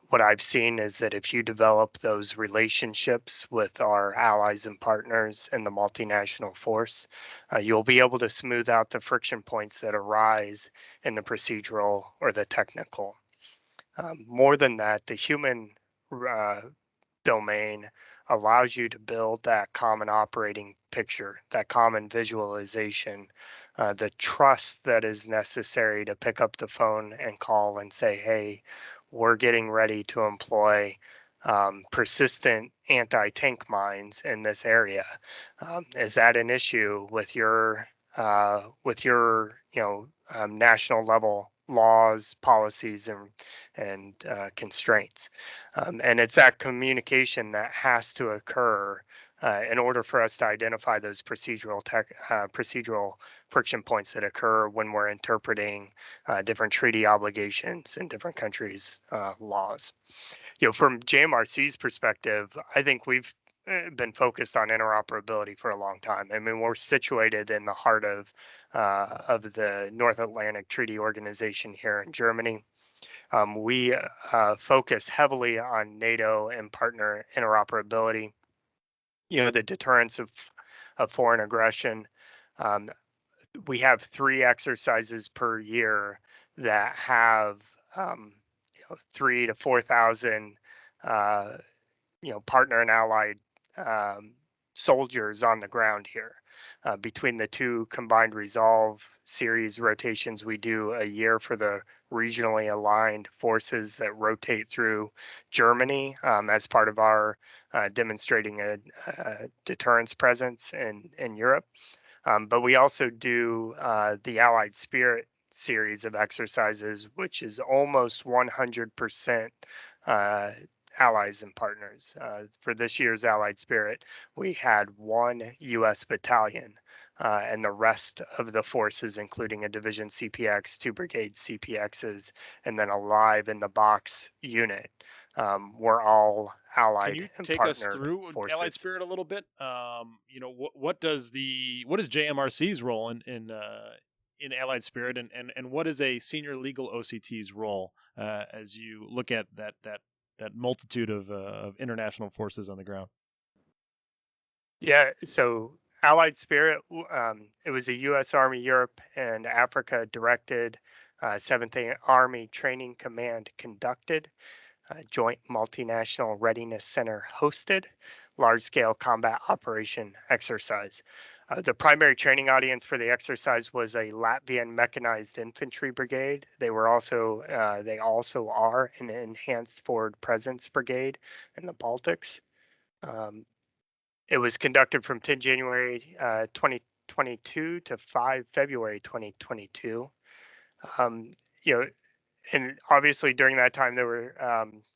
What I've seen is that if you develop those relationships with our allies and partners in the multinational force, you'll be able to smooth out the friction points that arise in the procedural or the technical. More than that, the human domain allows you to build that common operating picture, that common visualization, the trust that is necessary to pick up the phone and call and say, hey, we're getting ready to employ persistent anti-tank mines in this area. Is that an issue with your national level laws, policies, and constraints? And it's that communication that has to occur in order for us to identify those procedural friction points that occur when we're interpreting different treaty obligations in different countries' laws. From JMRC's perspective, I think we've been focused on interoperability for a long time. I mean, we're situated in the heart of the North Atlantic Treaty Organization here in Germany. We focus heavily on NATO and partner interoperability. The deterrence of foreign aggression. We have 3 exercises per year that have 3,000 to 4,000 partner and allied soldiers on the ground here. Between the 2 combined resolve series rotations we do a year for the regionally aligned forces that rotate through Germany as part of our demonstrating a deterrence presence in Europe. But we also do the Allied Spirit series of exercises, which is almost 100% allies and partners. For this year's Allied Spirit, we had 1 U.S. battalion and the rest of the forces, including a division CPX, 2 brigade CPXs, and then a live in the box unit, were all allied Can you and take partner us through forces. Allied Spirit a little bit? What is JMRC's role in Allied Spirit, and what is a senior legal OCT's role as you look at that multitude of international forces on the ground? Yeah, so Allied Spirit, it was a U.S. Army Europe and Africa directed 7th Army Training Command conducted, Joint Multinational Readiness Center hosted, large-scale combat operation exercise. The primary training audience for the exercise was a Latvian mechanized infantry brigade. They also are an enhanced forward presence brigade in the Baltics. It was conducted from 10 January 2022 to 5 February 2022. And obviously during that time there were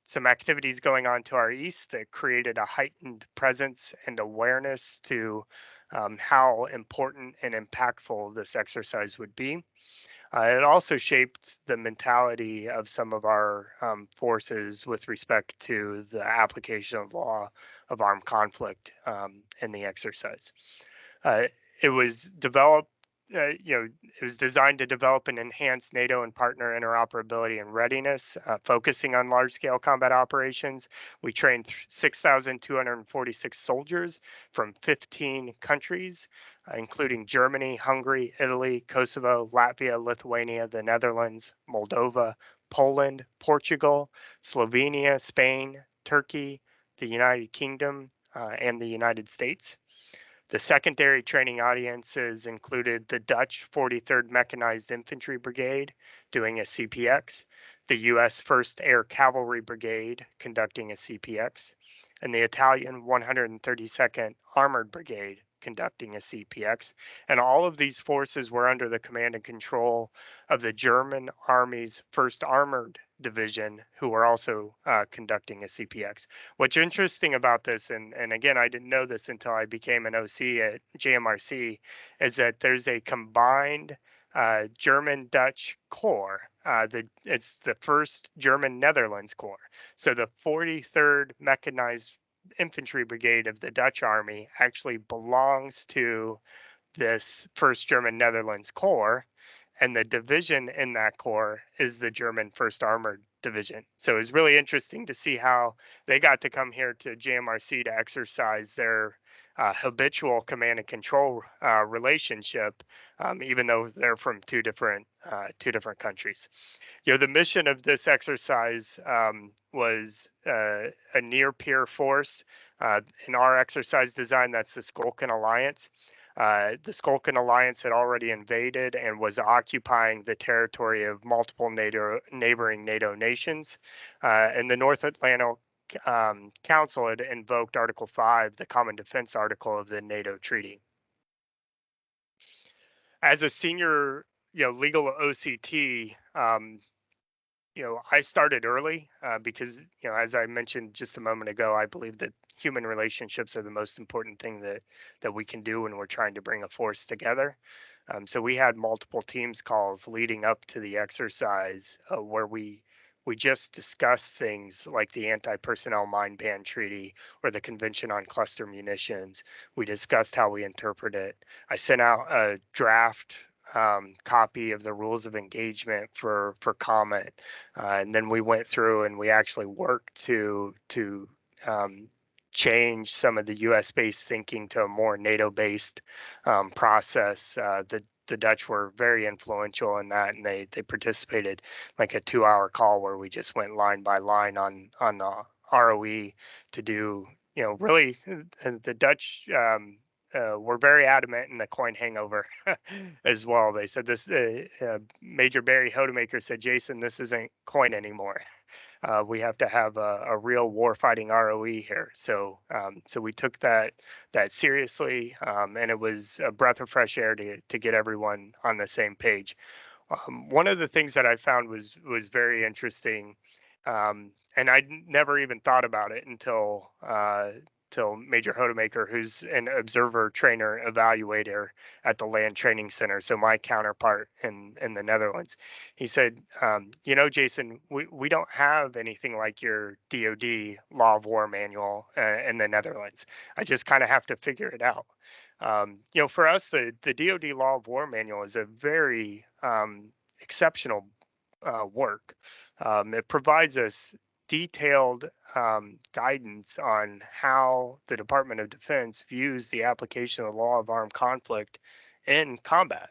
some activities going on to our east that created a heightened presence and awareness to how important and impactful this exercise would be. It also shaped the mentality of some of our forces with respect to the application of law of armed conflict in the exercise. It was developed, it was designed to develop and enhance NATO and partner interoperability and readiness, focusing on large-scale combat operations. We trained 6,246 soldiers from 15 countries, including Germany, Hungary, Italy, Kosovo, Latvia, Lithuania, the Netherlands, Moldova, Poland, Portugal, Slovenia, Spain, Turkey, the United Kingdom, and the United States. The secondary training audiences included the Dutch 43rd Mechanized Infantry Brigade doing a CPX, the U.S. 1st Air Cavalry Brigade conducting a CPX, and the Italian 132nd Armored Brigade conducting a CPX. And all of these forces were under the command and control of the German Army's 1st Armored Division, who were also conducting a CPX. What's interesting about this, and again, I didn't know this until I became an OC at JMRC, is that there's a combined German-Dutch Corps. It's the 1st German-Netherlands Corps. So the 43rd Mechanized Infantry Brigade of the Dutch Army actually belongs to this 1st German-Netherlands Corps, and the division in that corps is the German 1st Armored Division. So it was really interesting to see how they got to come here to JMRC to exercise their habitual command and control relationship, even though they're from two different countries. The mission of this exercise was a near peer force. In our exercise design, that's the Skolkin Alliance. The Skolkin Alliance had already invaded and was occupying the territory of multiple neighboring NATO nations. And the North Atlantic Council had invoked Article 5, the Common Defense Article of the NATO Treaty. As a senior, legal OCT, I started early because, as I mentioned just a moment ago, I believe that human relationships are the most important thing that we can do when we're trying to bring a force together. So we had multiple teams calls leading up to the exercise where we just discussed things like the Anti-Personnel Mine Ban Treaty or the Convention on Cluster Munitions. We discussed how we interpret it. I sent out a draft copy of the rules of engagement for comment, and then we went through and we actually worked to change some of the U.S.-based thinking to a more NATO-based process. The Dutch were very influential in that, and they participated like a 2-hour call where we just went line by line on the ROE to do, really the Dutch were very adamant in the coin hangover as well. They said this, Major Barry Hodemaker said, Jason, this isn't coin anymore. We have to have a real warfighting ROE here. So we took that seriously, and it was a breath of fresh air to get everyone on the same page. One of the things that I found was very interesting, and I never even thought about it until Major Hodemaker, who's an observer, trainer, evaluator at the Land Training Center, so my counterpart in the Netherlands, he said, Jason, we don't have anything like your DoD Law of War manual in the Netherlands. I just kind of have to figure it out. For us, the DoD Law of War manual is a very exceptional work. It provides us detailed guidance on how the Department of Defense views the application of the law of armed conflict in combat.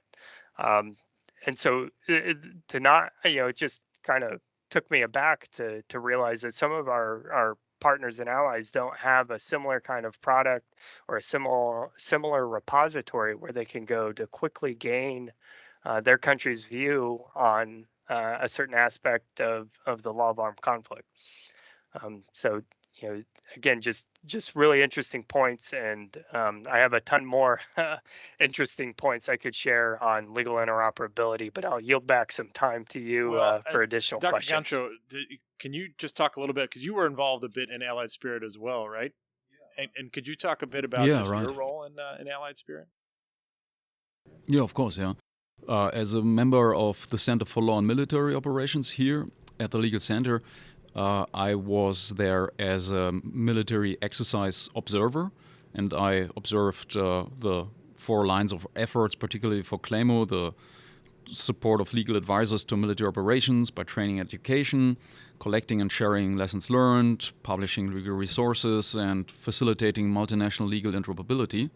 And so it just kind of took me aback to realize that some of our partners and allies don't have a similar kind of product or a similar repository where they can go to quickly gain their country's view on a certain aspect of the law of armed conflict. So, again, just really interesting points, and I have a ton more interesting points I could share on legal interoperability, but I'll yield back some time to you for additional Dr. questions. Ganschow, can you just talk a little bit, because you were involved a bit in Allied Spirit as well, right? Yeah. And could you talk a bit about your role in Allied Spirit? Yeah, of course, yeah. As a member of the Center for Law and Military Operations here at the Legal Center, I was there as a military exercise observer, and I observed the 4 lines of efforts, particularly for CLAMO, the support of legal advisors to military operations by training education, collecting and sharing lessons learned, publishing legal resources, and facilitating multinational legal interoperability.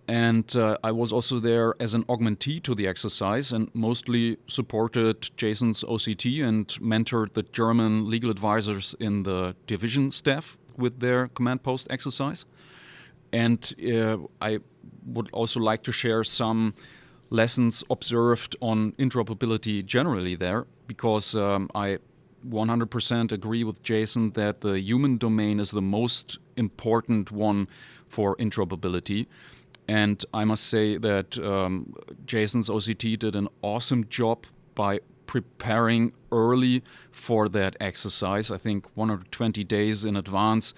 And I was also there as an augmentee to the exercise and mostly supported Jason's OCT and mentored the German legal advisors in the division staff with their command post exercise. And I would also like to share some lessons observed on interoperability generally there, because I 100% agree with Jason that the human domain is the most important one for interoperability. And I must say that Jason's OCT did an awesome job by preparing early for that exercise. I think 120 days in advance,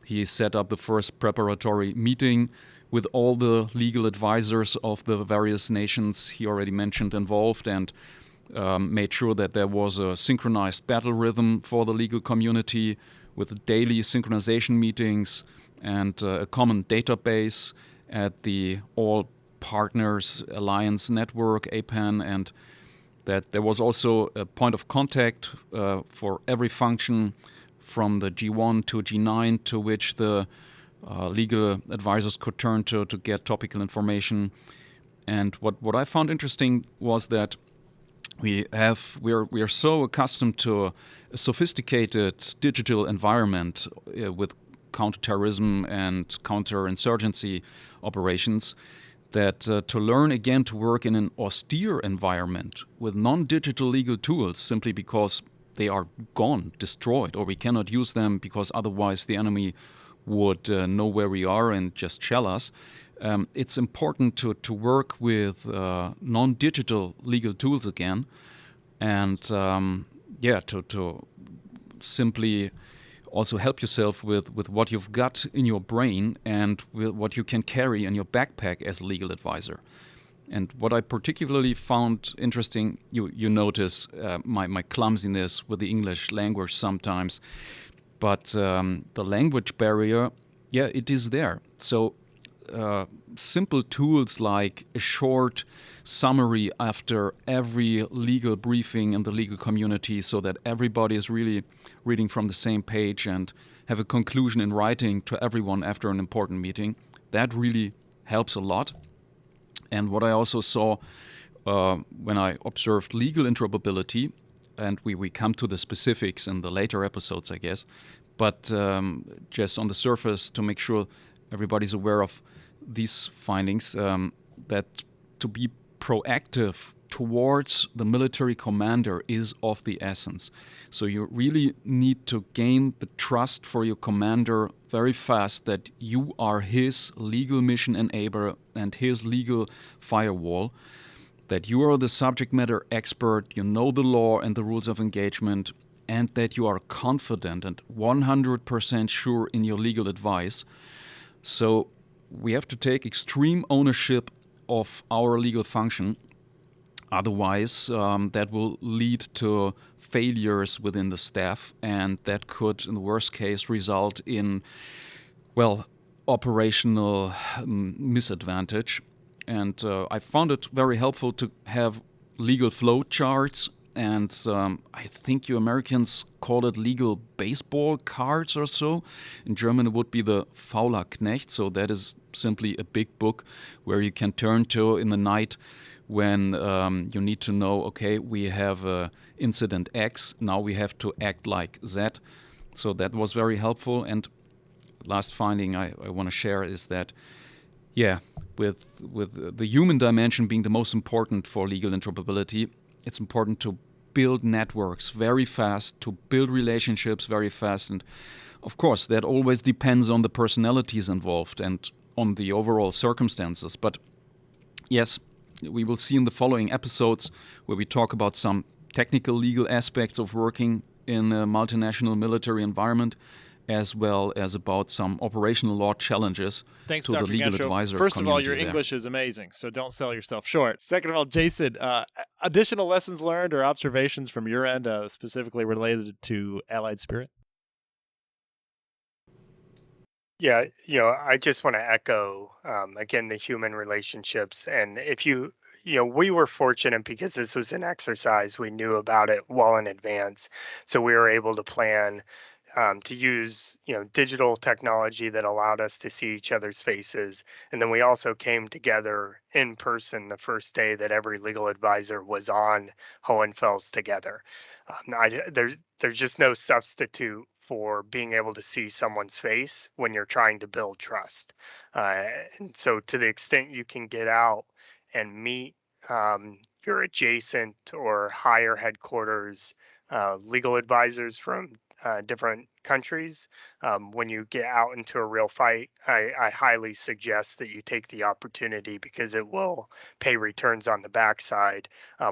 he set up the first preparatory meeting with all the legal advisors of the various nations he already mentioned involved, and made sure that there was a synchronized battle rhythm for the legal community with daily synchronization meetings and a common database at the All Partners Alliance Network, APAN, and that there was also a point of contact for every function from the G1 to G9 to which the legal advisors could turn to get topical information. And what I found interesting was that we are so accustomed to a sophisticated digital environment with counterterrorism and counterinsurgency operations that to learn again to work in an austere environment with non-digital legal tools simply because they are gone, destroyed, or we cannot use them because otherwise the enemy would know where we are and just shell us. It's important to work with non-digital legal tools again, and to simply also help yourself with what you've got in your brain and with what you can carry in your backpack as a legal advisor. And what I particularly found interesting, you notice my clumsiness with the English language sometimes, but the language barrier, it is there. So simple tools like a short summary after every legal briefing in the legal community so that everybody is really reading from the same page and have a conclusion in writing to everyone after an important meeting, that really helps a lot. And what I also saw when I observed legal interoperability, and we come to the specifics in the later episodes, I guess, but just on the surface to make sure everybody's aware of these findings, that to be proactive towards the military commander is of the essence. So you really need to gain the trust for your commander very fast that you are his legal mission enabler and his legal firewall, that you are the subject matter expert, you know the law and the rules of engagement, and that you are confident and 100% sure in your legal advice. So we have to take extreme ownership of our legal function. Otherwise, that will lead to failures within the staff, and that could, in the worst case, result in, operational misadvantage. And I found it very helpful to have legal flow charts, and I think you Americans call it legal baseball cards or so. In German, it would be the Fauler Knecht, so that is simply a big book where you can turn to in the night when you need to know, okay, we have incident X, now we have to act like Z. So that was very helpful. And last finding I want to share is that, with the human dimension being the most important for legal interoperability, it's important to build networks very fast, to build relationships very fast. And of course, that always depends on the personalities involved and on the overall circumstances. But yes, we will see in the following episodes where we talk about some technical legal aspects of working in a multinational military environment, as well as about some operational law challenges. Thanks, to Dr. the legal Ganschow. advisor First of all, your community there. English is amazing, so don't sell yourself short. Second of all, Jason, additional lessons learned or observations from your end, specifically related to Allied Spirit? Yeah, I just want to echo again the human relationships, and if we were fortunate because this was an exercise, we knew about it well in advance, so we were able to plan to use digital technology that allowed us to see each other's faces, and then we also came together in person the first day that every legal advisor was on Hohenfels together. There's just no substitute for being able to see someone's face when you're trying to build trust. And so to the extent you can get out and meet your adjacent or higher headquarters legal advisors from different countries, when you get out into a real fight, I highly suggest that you take the opportunity because it will pay returns on the backside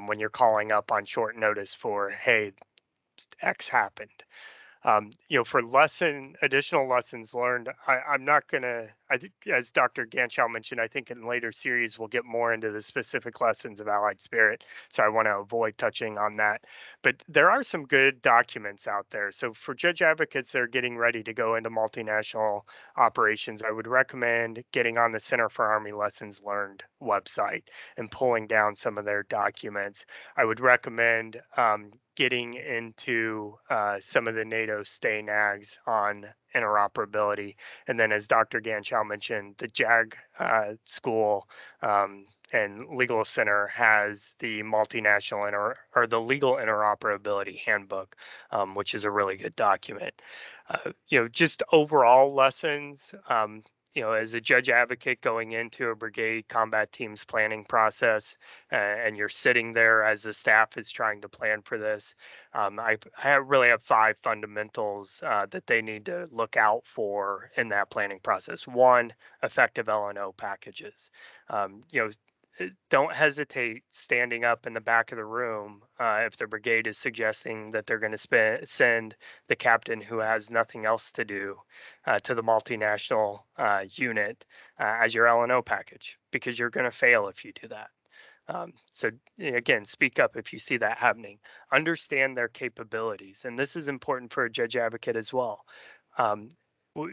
when you're calling up on short notice for, hey, X happened. For additional lessons learned, I'm not gonna. I think, as Dr. Ganschow mentioned, I think in later series we'll get more into the specific lessons of Allied Spirit. So I want to avoid touching on that. But there are some good documents out there. So for judge advocates that are getting ready to go into multinational operations, I would recommend getting on the Center for Army Lessons Learned website and pulling down some of their documents. I would recommend getting into some of the NATO stay nags on interoperability. And then, as Dr. Ganschow mentioned, the JAG school and legal center has the multinational or the legal interoperability handbook, which is a really good document. Just overall lessons. As a judge advocate going into a brigade combat teams planning process, and you're sitting there as the staff is trying to plan for this, I really have 5 fundamentals that they need to look out for in that planning process. One, effective L&O packages. Don't hesitate standing up in the back of the room if the brigade is suggesting that they're going to send the captain who has nothing else to do to the multinational unit as your L&O package, because you're going to fail if you do that. So again, speak up if you see that happening. Understand their capabilities, and this is important for a judge advocate as well.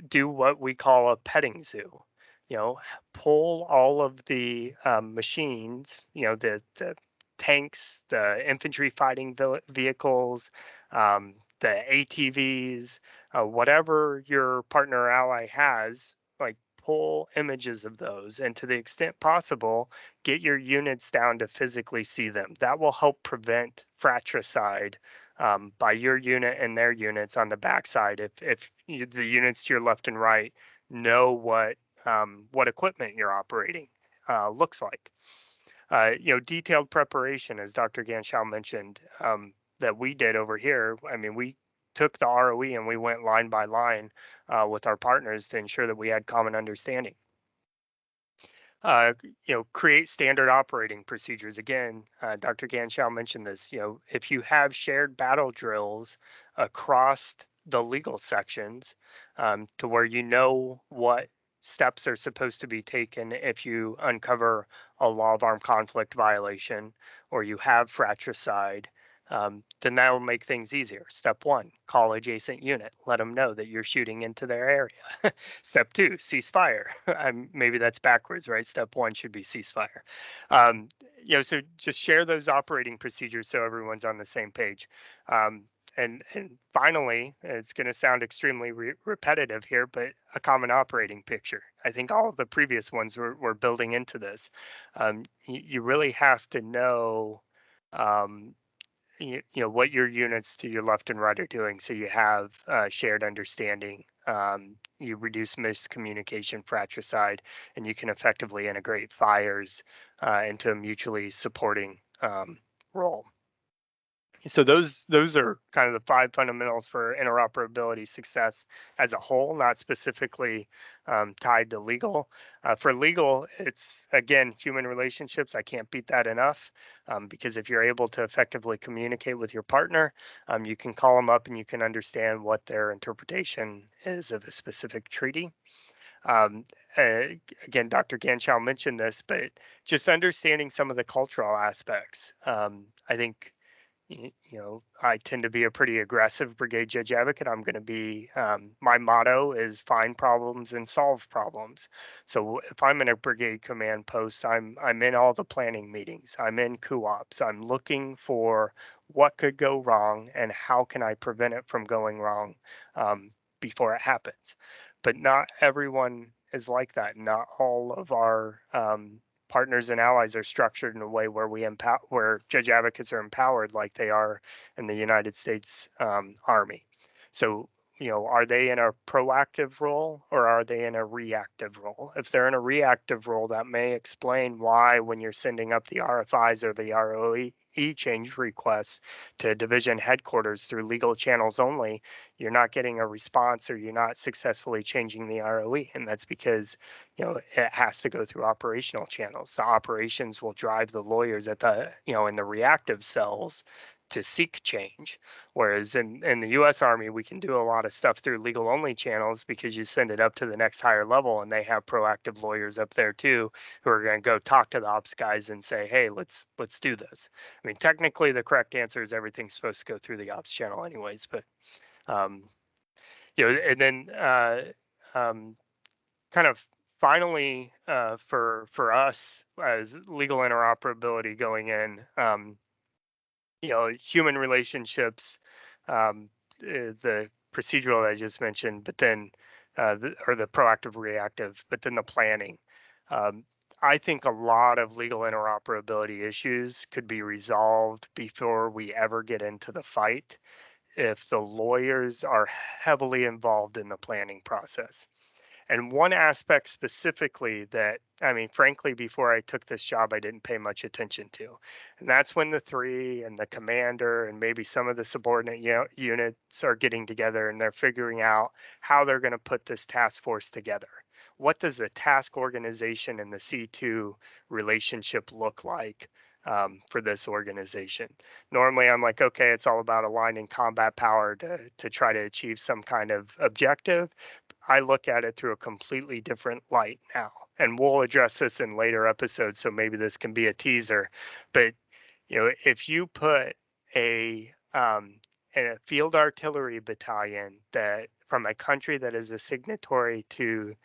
Do what we call a petting zoo. Pull all of the machines, the tanks, the infantry fighting vehicles, the ATVs, whatever your partner or ally has, like pull images of those, and to the extent possible, get your units down to physically see them. That will help prevent fratricide by your unit and their units on the backside. If the units to your left and right know what equipment you're operating looks like. Detailed preparation, as Dr. Ganschow mentioned, that we did over here. I mean, we took the ROE and we went line by line with our partners to ensure that we had common understanding. Create standard operating procedures. Again, Dr. Ganschow mentioned this. If you have shared battle drills across the legal sections to where you know what steps are supposed to be taken if you uncover a law of armed conflict violation or you have fratricide, then that will make things easier. Step 1, call adjacent unit. Let them know that you're shooting into their area. Step 2, ceasefire. Maybe that's backwards, right? Step 1 should be ceasefire. So just share those operating procedures so everyone's on the same page. And finally, it's going to sound extremely repetitive here, but a common operating picture. I think all of the previous ones were building into this. You really have to know what your units to your left and right are doing, so you have shared understanding. You reduce miscommunication, fratricide, and you can effectively integrate fires into a mutually supporting role. So those are kind of the 5 fundamentals for interoperability success as a whole, not specifically tied to legal. For legal, it's, again, human relationships. I can't beat that enough, because if you're able to effectively communicate with your partner, you can call them up and you can understand what their interpretation is of a specific treaty. Again, Dr. Ganschow mentioned this, but just understanding some of the cultural aspects. I think I tend to be a pretty aggressive brigade judge advocate. I'm going to be, my motto is find problems and solve problems. So if I'm in a brigade command post, I'm in all the planning meetings. I'm in co-ops. I'm looking for what could go wrong and how can I prevent it from going wrong before it happens. But not everyone is like that. Not all of our partners and allies are structured in a way where where judge advocates are empowered like they are in the United States Army. So, are they in a proactive role or are they in a reactive role? If they're in a reactive role, that may explain why when you're sending up the RFIs or the ROE change requests to division headquarters through legal channels only, you're not getting a response or you're not successfully changing the ROE. And that's because, it has to go through operational channels. The operations will drive the lawyers at the, in the reactive cells to seek change. Whereas in the U.S. Army, we can do a lot of stuff through legal only channels because you send it up to the next higher level and they have proactive lawyers up there too who are going to go talk to the ops guys and say, hey, let's do this. I mean, technically the correct answer is everything's supposed to go through the ops channel anyways, but and then kind of finally for us as legal interoperability going in, human relationships, the procedural that I just mentioned, but then or the proactive reactive, but then the planning. I think a lot of legal interoperability issues could be resolved before we ever get into the fight if the lawyers are heavily involved in the planning process. And one aspect specifically that, I mean, frankly, before I took this job, I didn't pay much attention to. And that's when the three and the commander and maybe some of the subordinate units are getting together and they're figuring out how they're going to put this task force together. What does the task organization and the C2 relationship look like for this organization? Normally, I'm like, okay, it's all about aligning combat power to try to achieve some kind of objective. I look at it through a completely different light now. And we'll address this in later episodes, so maybe this can be a teaser. But if you put a field artillery battalion that from a country that is a signatory to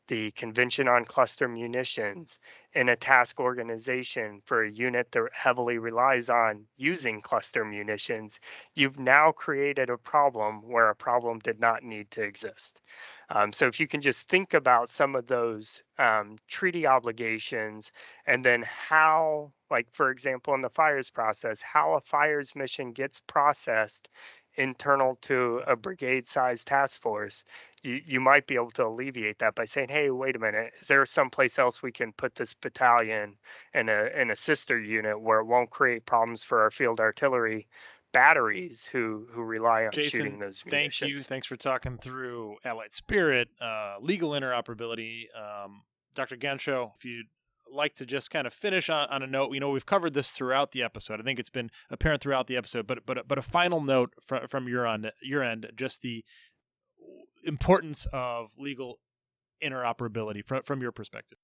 the Convention on Cluster Munitions in a task organization for a unit that heavily relies on using cluster munitions, you've now created a problem where a problem did not need to exist. So if you can just think about some of those treaty obligations and then how, like, for example, in the fires process, how a fires mission gets processed internal to a brigade-sized task force, you might be able to alleviate that by saying, hey, wait a minute, is there someplace else we can put this battalion in a sister unit where it won't create problems for our field artillery batteries who rely on shooting those munitions? Thank you. Thanks for talking through Allied Spirit, legal interoperability. Dr. Ganschow, if you'd like to just kind of finish on a note, we've covered this throughout the episode. I think it's been apparent throughout the episode, but a final note from your end, just the importance of legal interoperability from your perspective.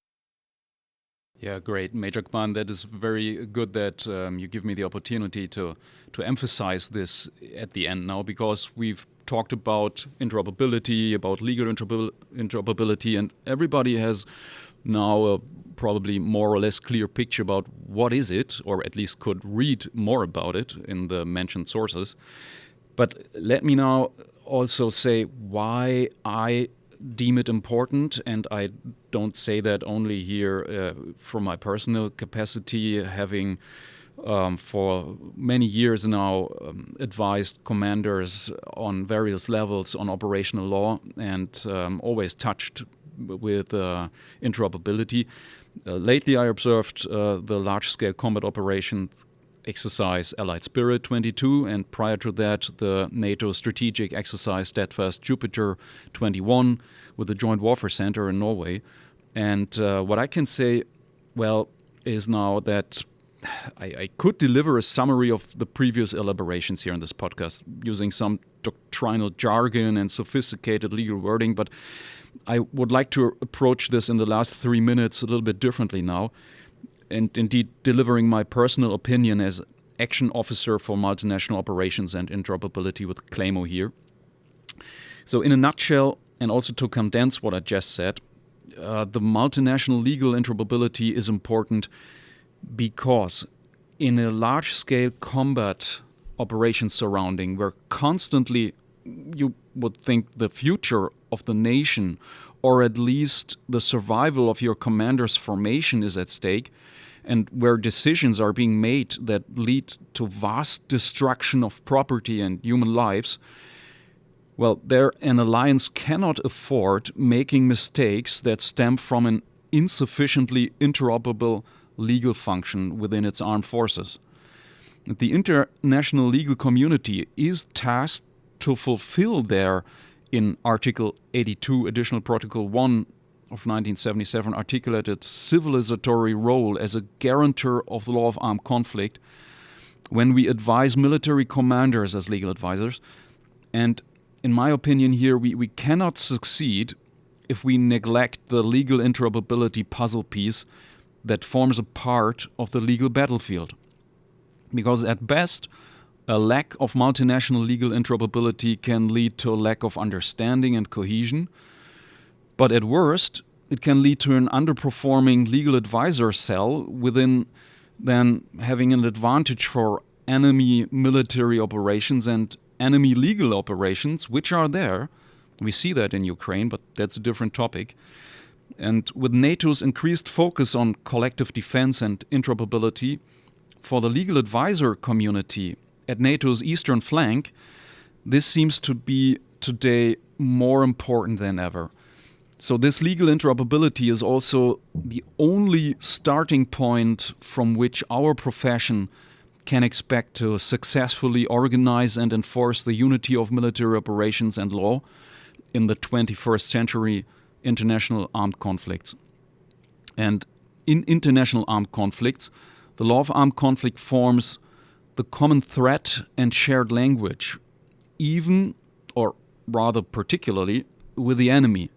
Yeah, great, Major Kman. That is very good that you give me the opportunity to emphasize this at the end now, because we've talked about interoperability, about legal interoperability, and everybody has now a probably more or less clear picture about what is it, or at least could read more about it in the mentioned sources. But let me now also say why I deem it important, and I don't say that only here from my personal capacity, having for many years now advised commanders on various levels on operational law and always touched with interoperability. Lately I observed the large-scale combat operations exercise Allied Spirit 22, and prior to that the NATO strategic exercise Steadfast Jupiter 21 with the Joint Warfare Center in Norway. And what I can say, well, is now that I could deliver a summary of the previous elaborations here in this podcast using some doctrinal jargon and sophisticated legal wording, but I would like to approach this in the last 3 minutes a little bit differently now, and indeed delivering my personal opinion as action officer for multinational operations and interoperability with CLAMO here. So in a nutshell, and also to condense what I just said, the multinational legal interoperability is important because in a large-scale combat operation surrounding where constantly you would think the future of the nation, or at least the survival of your commander's formation, is at stake, and where decisions are being made that lead to vast destruction of property and human lives, well, there an alliance cannot afford making mistakes that stem from an insufficiently interoperable legal function within its armed forces. The international legal community is tasked to fulfill their, in Article 82, Additional Protocol 1 of 1977, articulated civilizatory role as a guarantor of the law of armed conflict when we advise military commanders as legal advisors. And in my opinion here, we cannot succeed if we neglect the legal interoperability puzzle piece that forms a part of the legal battlefield. Because at best, a lack of multinational legal interoperability can lead to a lack of understanding and cohesion. But at worst, it can lead to an underperforming legal advisor cell within then having an advantage for enemy military operations and enemy legal operations, which are there. We see that in Ukraine, but that's a different topic. And with NATO's increased focus on collective defense and interoperability, for the legal advisor community at NATO's eastern flank, this seems to be today more important than ever. So this legal interoperability is also the only starting point from which our profession can expect to successfully organize and enforce the unity of military operations and law in the 21st century international armed conflicts. And in international armed conflicts, the law of armed conflict forms the common threat and shared language, even, or rather particularly, with the enemy.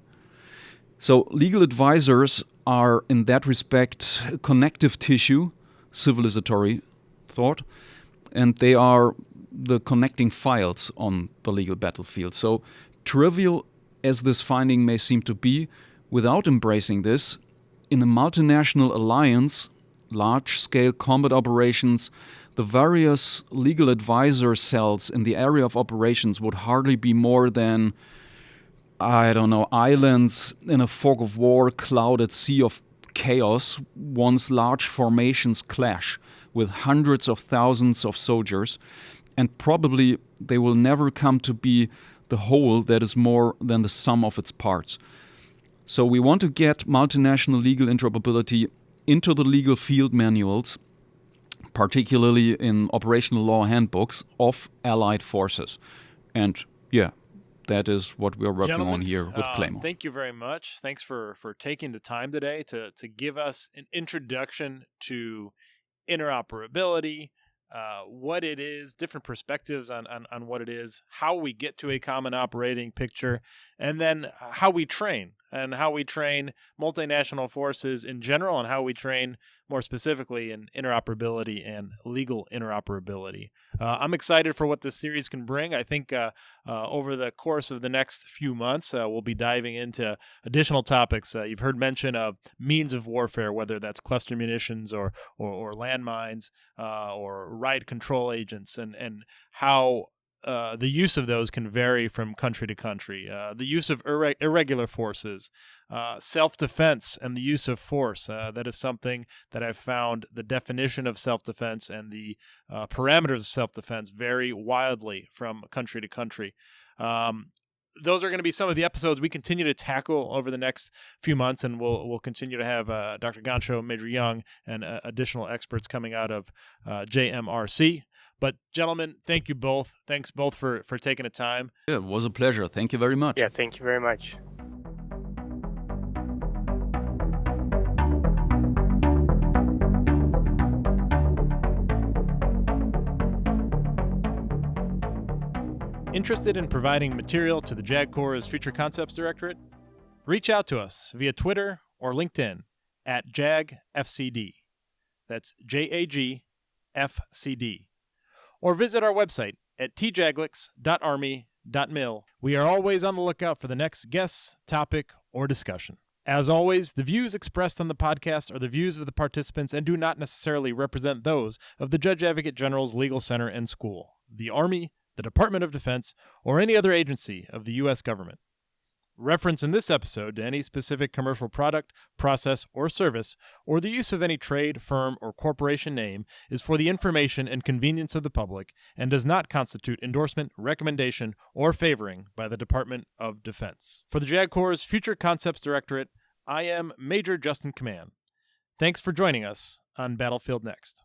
So legal advisors are, in that respect, connective tissue, civilizatory thought, and they are the connecting files on the legal battlefield. So trivial as this finding may seem to be, without embracing this, in a multinational alliance, large-scale combat operations, the various legal advisor cells in the area of operations would hardly be more than, islands in a fog of war, clouded sea of chaos, once large formations clash with hundreds of thousands of soldiers, and probably they will never come to be the whole that is more than the sum of its parts. So we want to get multinational legal interoperability into the legal field manuals, particularly in operational law handbooks of allied forces. And yeah, that is what we're working on here with CLAMO. Thank you very much. Thanks for taking the time today to give us an introduction to interoperability, what it is, different perspectives on what it is, how we get to a common operating picture, and then how we train multinational forces in general, and how we train more specifically in interoperability and legal interoperability. I'm excited for what this series can bring. I think over the course of the next few months, we'll be diving into additional topics. You've heard mention of means of warfare, whether that's cluster munitions or landmines or riot control agents, and how the use of those can vary from country to country. The use of irregular forces, self-defense, and the use of force. That is something that I've found the definition of self-defense and the parameters of self-defense vary wildly from country to country. Those are going to be some of the episodes we continue to tackle over the next few months, and we'll continue to have Dr. Ganschow, Major Young, and additional experts coming out of JMRC. But gentlemen, thank you both. Thanks both for taking the time. Yeah, it was a pleasure. Thank you very much. Yeah, thank you very much. Interested in providing material to the JAG Corps' Future Concepts Directorate? Reach out to us via Twitter or LinkedIn at JAGFCD. That's JAGFCD. Or visit our website at tjaglix.army.mil. We are always on the lookout for the next guest, topic, or discussion. As always, the views expressed on the podcast are the views of the participants and do not necessarily represent those of the Judge Advocate General's Legal Center and School, the Army, the Department of Defense, or any other agency of the U.S. government. Reference in this episode to any specific commercial product, process, or service, or the use of any trade, firm, or corporation name is for the information and convenience of the public and does not constitute endorsement, recommendation, or favoring by the Department of Defense. For the JAG Corps' Future Concepts Directorate, I am Major Jason Young. Thanks for joining us on Battlefield Next.